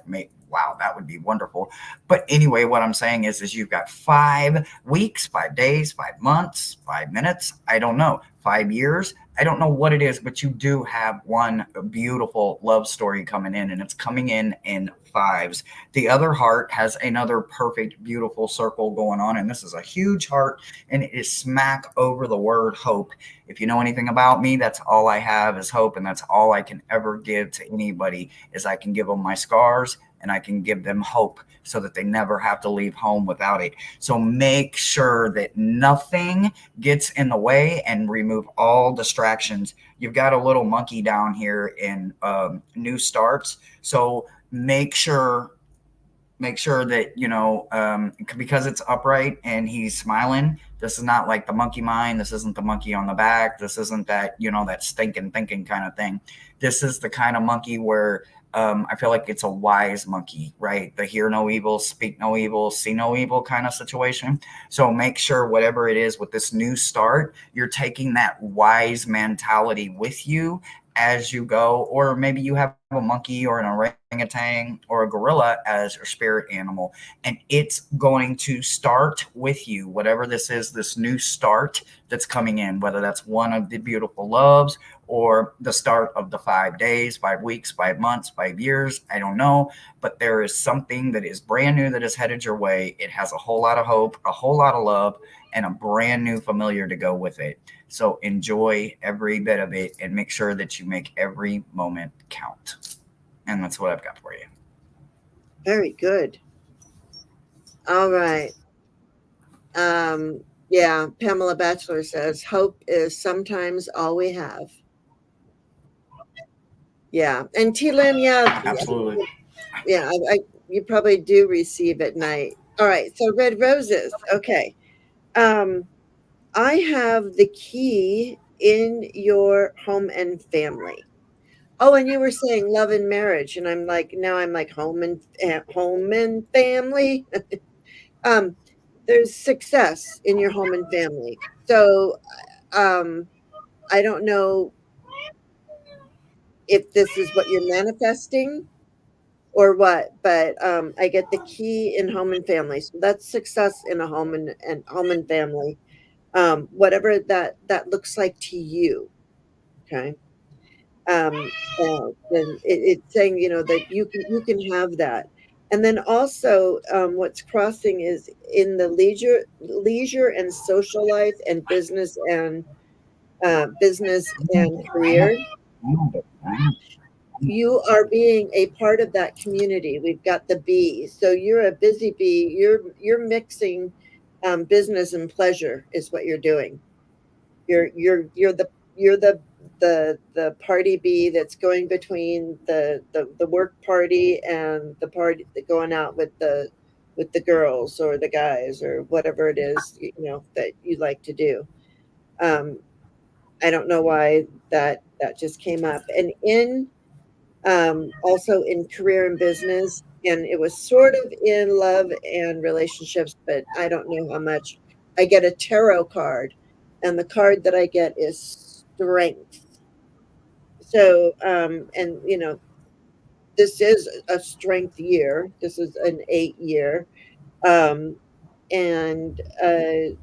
Speaker 2: Wow, that would be wonderful. But anyway, what I'm saying is you've got 5 weeks, 5 days, 5 months, 5 minutes. I don't know, 5 years. I don't know what it is, but you do have one beautiful love story coming in, and it's coming in fives. The other heart has another perfect, beautiful circle going on, and this is a huge heart, and it is smack over the word hope. If you know anything about me, that's all I have is hope, and that's all I can ever give to anybody is I can give them my scars, and I can give them hope so that they never have to leave home without it. So make sure that nothing gets in the way and remove all distractions. You've got a little monkey down here in new starts. So make sure that because it's upright and he's smiling. This is not like the monkey mind. This isn't the monkey on the back. This isn't that that stinking thinking kind of thing. This is the kind of monkey where I feel like it's a wise monkey, right? The hear no evil, speak no evil, see no evil kind of situation. So make sure whatever it is with this new start, you're taking that wise mentality with you as you go, or maybe you have a monkey or an orangutan or a gorilla as your spirit animal, and it's going to start with you, whatever this is, this new start that's coming in, whether that's one of the beautiful loves or the start of the 5 days, 5 weeks, 5 months, 5 years. I don't know, but there is something that is brand new that is headed your way. It has a whole lot of hope, a whole lot of love, and a brand new familiar to go with it. So enjoy every bit of it and make sure that you make every moment count. And that's what I've got for you.
Speaker 1: Very good. All right. Yeah, Pamela Batchelor says hope is sometimes all we have. Yeah, and T-Lynn, yeah,
Speaker 2: Absolutely.
Speaker 1: yeah, you probably do receive at night. All right, so red roses. Okay. Um, I have the key in your home and family. Oh, and you were saying love and marriage, and I'm like, now I'm like home and family. Um, there's success in your home and family. So, um, I don't know if this is what you're manifesting or what, but I get the key in home and family. So that's success in a home and home and family. Whatever that looks like to you. Okay. And it's saying, that you can have that. And then also, what's crossing is in the leisure and social life and business and career. You are being a part of that community. We've got the bee. So you're a busy bee. You're mixing business and pleasure is what you're doing. You're the party bee that's going between the work party and the party going out with the girls or the guys or whatever it is that you like to do. Um, I don't know why that just came up. And in also in career and business, and it was sort of in love and relationships, but I don't know how much. I get a tarot card, and the card that I get is strength. So, and this is a strength year. This is an 8 year, um, and I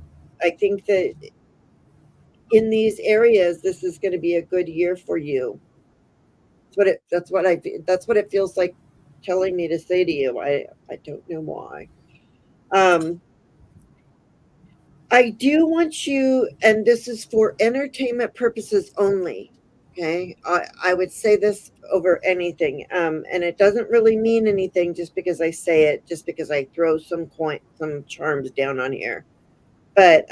Speaker 1: think that in these areas, this is going to be a good year for you. That's what it feels like telling me to say to you. I don't know why. Um, I do want you, and this is for entertainment purposes only. Okay, I would say this over anything, and it doesn't really mean anything just because I say it, just because I throw some charms down on here. But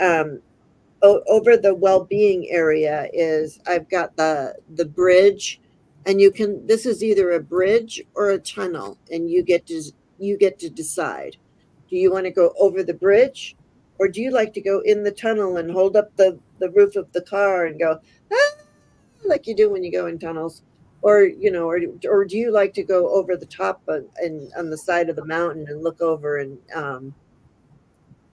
Speaker 1: over the well-being area is I've got the bridge, and this is either a bridge or a tunnel, and you get to decide. Do you want to go over the bridge, or do you like to go in the tunnel and hold up the roof of the car and go, ah, like you do when you go in tunnels? Or do you like to go over the top and on the side of the mountain and look over and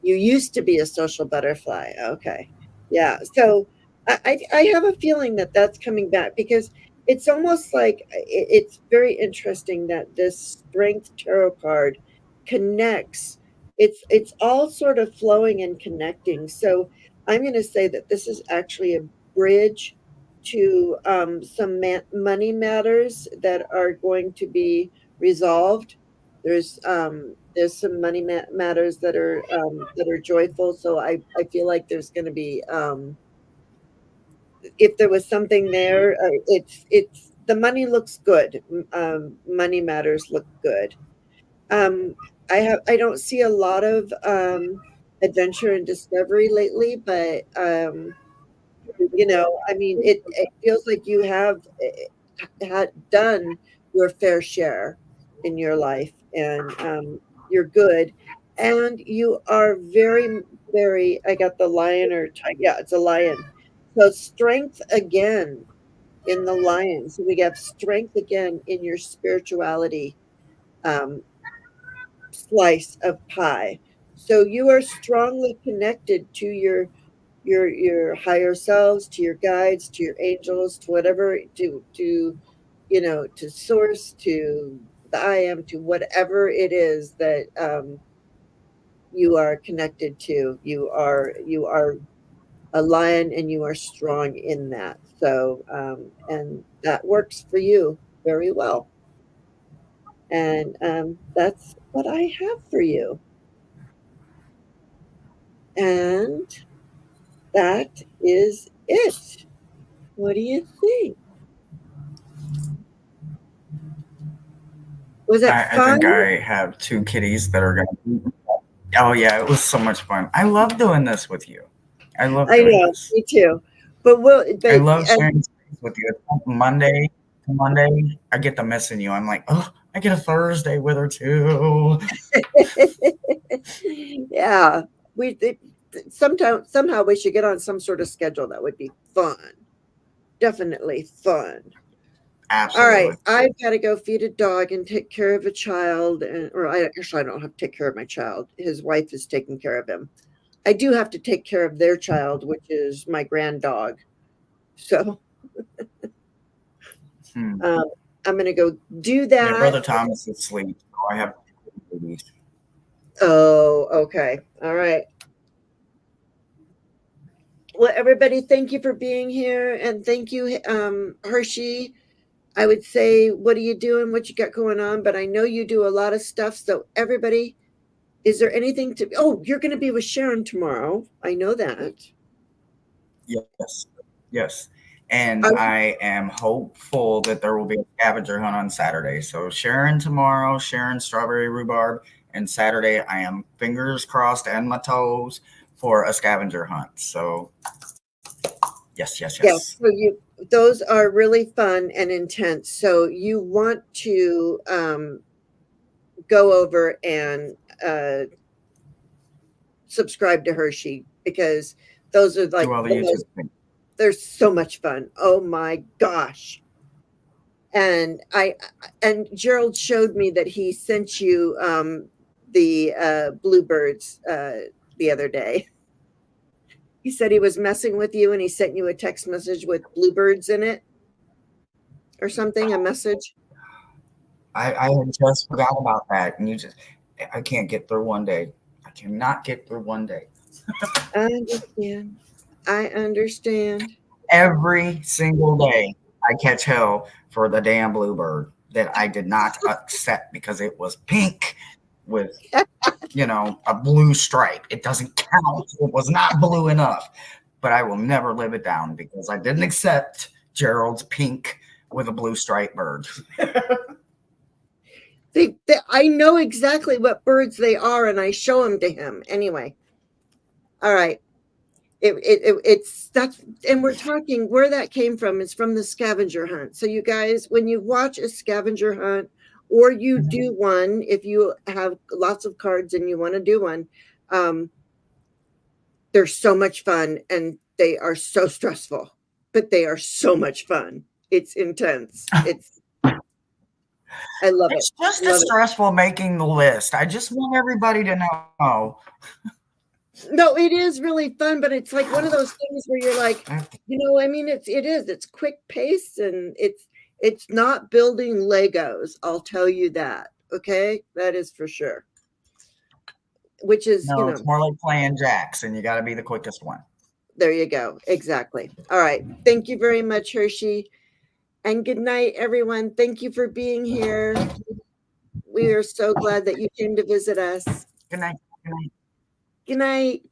Speaker 1: you used to be a social butterfly. Okay. Yeah. So I have a feeling that that's coming back because it's almost like it's very interesting that this strength tarot card connects. It's all sort of flowing and connecting. So I'm going to say that this is actually a bridge to some money matters that are going to be resolved. There's some money matters that are joyful. So I feel like there's going to be if there was something there, it's the money looks good. Money matters look good. Um, I don't see a lot of adventure and discovery lately, but I mean, it feels like you have had done your fair share in your life, and you're good, and you are very, very. I got the lion or tiger. Yeah, it's a lion. So strength again in the lion. So we have strength again in your spirituality um, slice of pie. So you are strongly connected to your higher selves, to your guides, to your angels, to whatever, to source, to the I am, to whatever it is that you are connected to. You are a lion, and you are strong in that. So and that works for you very well. And that's what I have for you. And that is it. What do you think? Was that
Speaker 2: I think
Speaker 1: fun?
Speaker 2: I have two kitties that are going to. Oh yeah, it was so much fun. I love doing this with you. I love
Speaker 1: I
Speaker 2: doing
Speaker 1: know,
Speaker 2: this.
Speaker 1: me too. But we'll,
Speaker 2: I
Speaker 1: but
Speaker 2: love sharing space with you. It's like Monday to Monday, I get to missing you. I'm like, oh, I get a Thursday with her too.
Speaker 1: yeah, we somehow we should get on some sort of schedule that would be fun. Definitely fun. All right,
Speaker 2: Absolutely.
Speaker 1: I've got to go feed a dog and take care of a child, or I actually I don't have to take care of my child. His wife is taking care of him. I do have to take care of their child, which is my grand dog. So
Speaker 2: Hmm.
Speaker 1: um, I'm going to go do
Speaker 2: Yeah,
Speaker 1: that.
Speaker 2: brother Thomas is asleep, so I have babies.
Speaker 1: Oh, okay. All right. Well, everybody, thank you for being here, and thank you, Hershey. I would say, what are you doing? What you got going on? But I know you do a lot of stuff. So, everybody, is there anything to? Oh, you're going to be with Sharon tomorrow. I know that.
Speaker 2: Yes, yes. And
Speaker 1: I,
Speaker 2: I am hopeful that there will be a scavenger hunt on Saturday. So Sharon tomorrow, Sharon strawberry rhubarb, and Saturday I am fingers crossed and my toes for a scavenger hunt. So yes, yes,
Speaker 1: yeah.
Speaker 2: yes.
Speaker 1: So those are really fun and intense. So you want to go over and subscribe to Hershey because those are
Speaker 2: Do
Speaker 1: like
Speaker 2: all the
Speaker 1: the
Speaker 2: YouTube
Speaker 1: most.
Speaker 2: things.
Speaker 1: They're so much fun. Oh my gosh. And Gerald showed me that he sent you the bluebirds the other day. He said he was messing with you and he sent you a text message with bluebirds in it or something, a message.
Speaker 2: I had just forgot about that, and you just I can't get through one day. I cannot get through one day.
Speaker 1: I understand. I understand.
Speaker 2: Every single day, I catch hell for the damn bluebird that I did not accept because it was pink with a blue stripe. It doesn't count. It was not blue enough. But I will never live it down because I didn't accept Gerald's pink with a blue stripe bird.
Speaker 1: I know exactly what birds they are and I show them to him anyway. All right. It's that's and we're talking where that came from is from the scavenger hunt. So you guys, when you watch a scavenger hunt or you do one, if you have lots of cards and you want to do one, um, they're so much fun and they are so stressful, but they are so much fun. It's intense. I love it.
Speaker 2: It's just as
Speaker 1: Love it.
Speaker 2: stressful making the list. I just want everybody to know.
Speaker 1: No, it is really fun, but it's like one of those things where you're like, I mean, it's quick pace and it's not building Legos. I'll tell you that. Okay, that is for sure. Which is,
Speaker 2: No, it's more like playing jacks, and you got to be the quickest one.
Speaker 1: there you go. Exactly. All right. Thank you very much, Hershey. And good night, everyone. Thank you for being here. We are so glad that you came to visit us.
Speaker 2: Good night. Good night.
Speaker 1: Good night.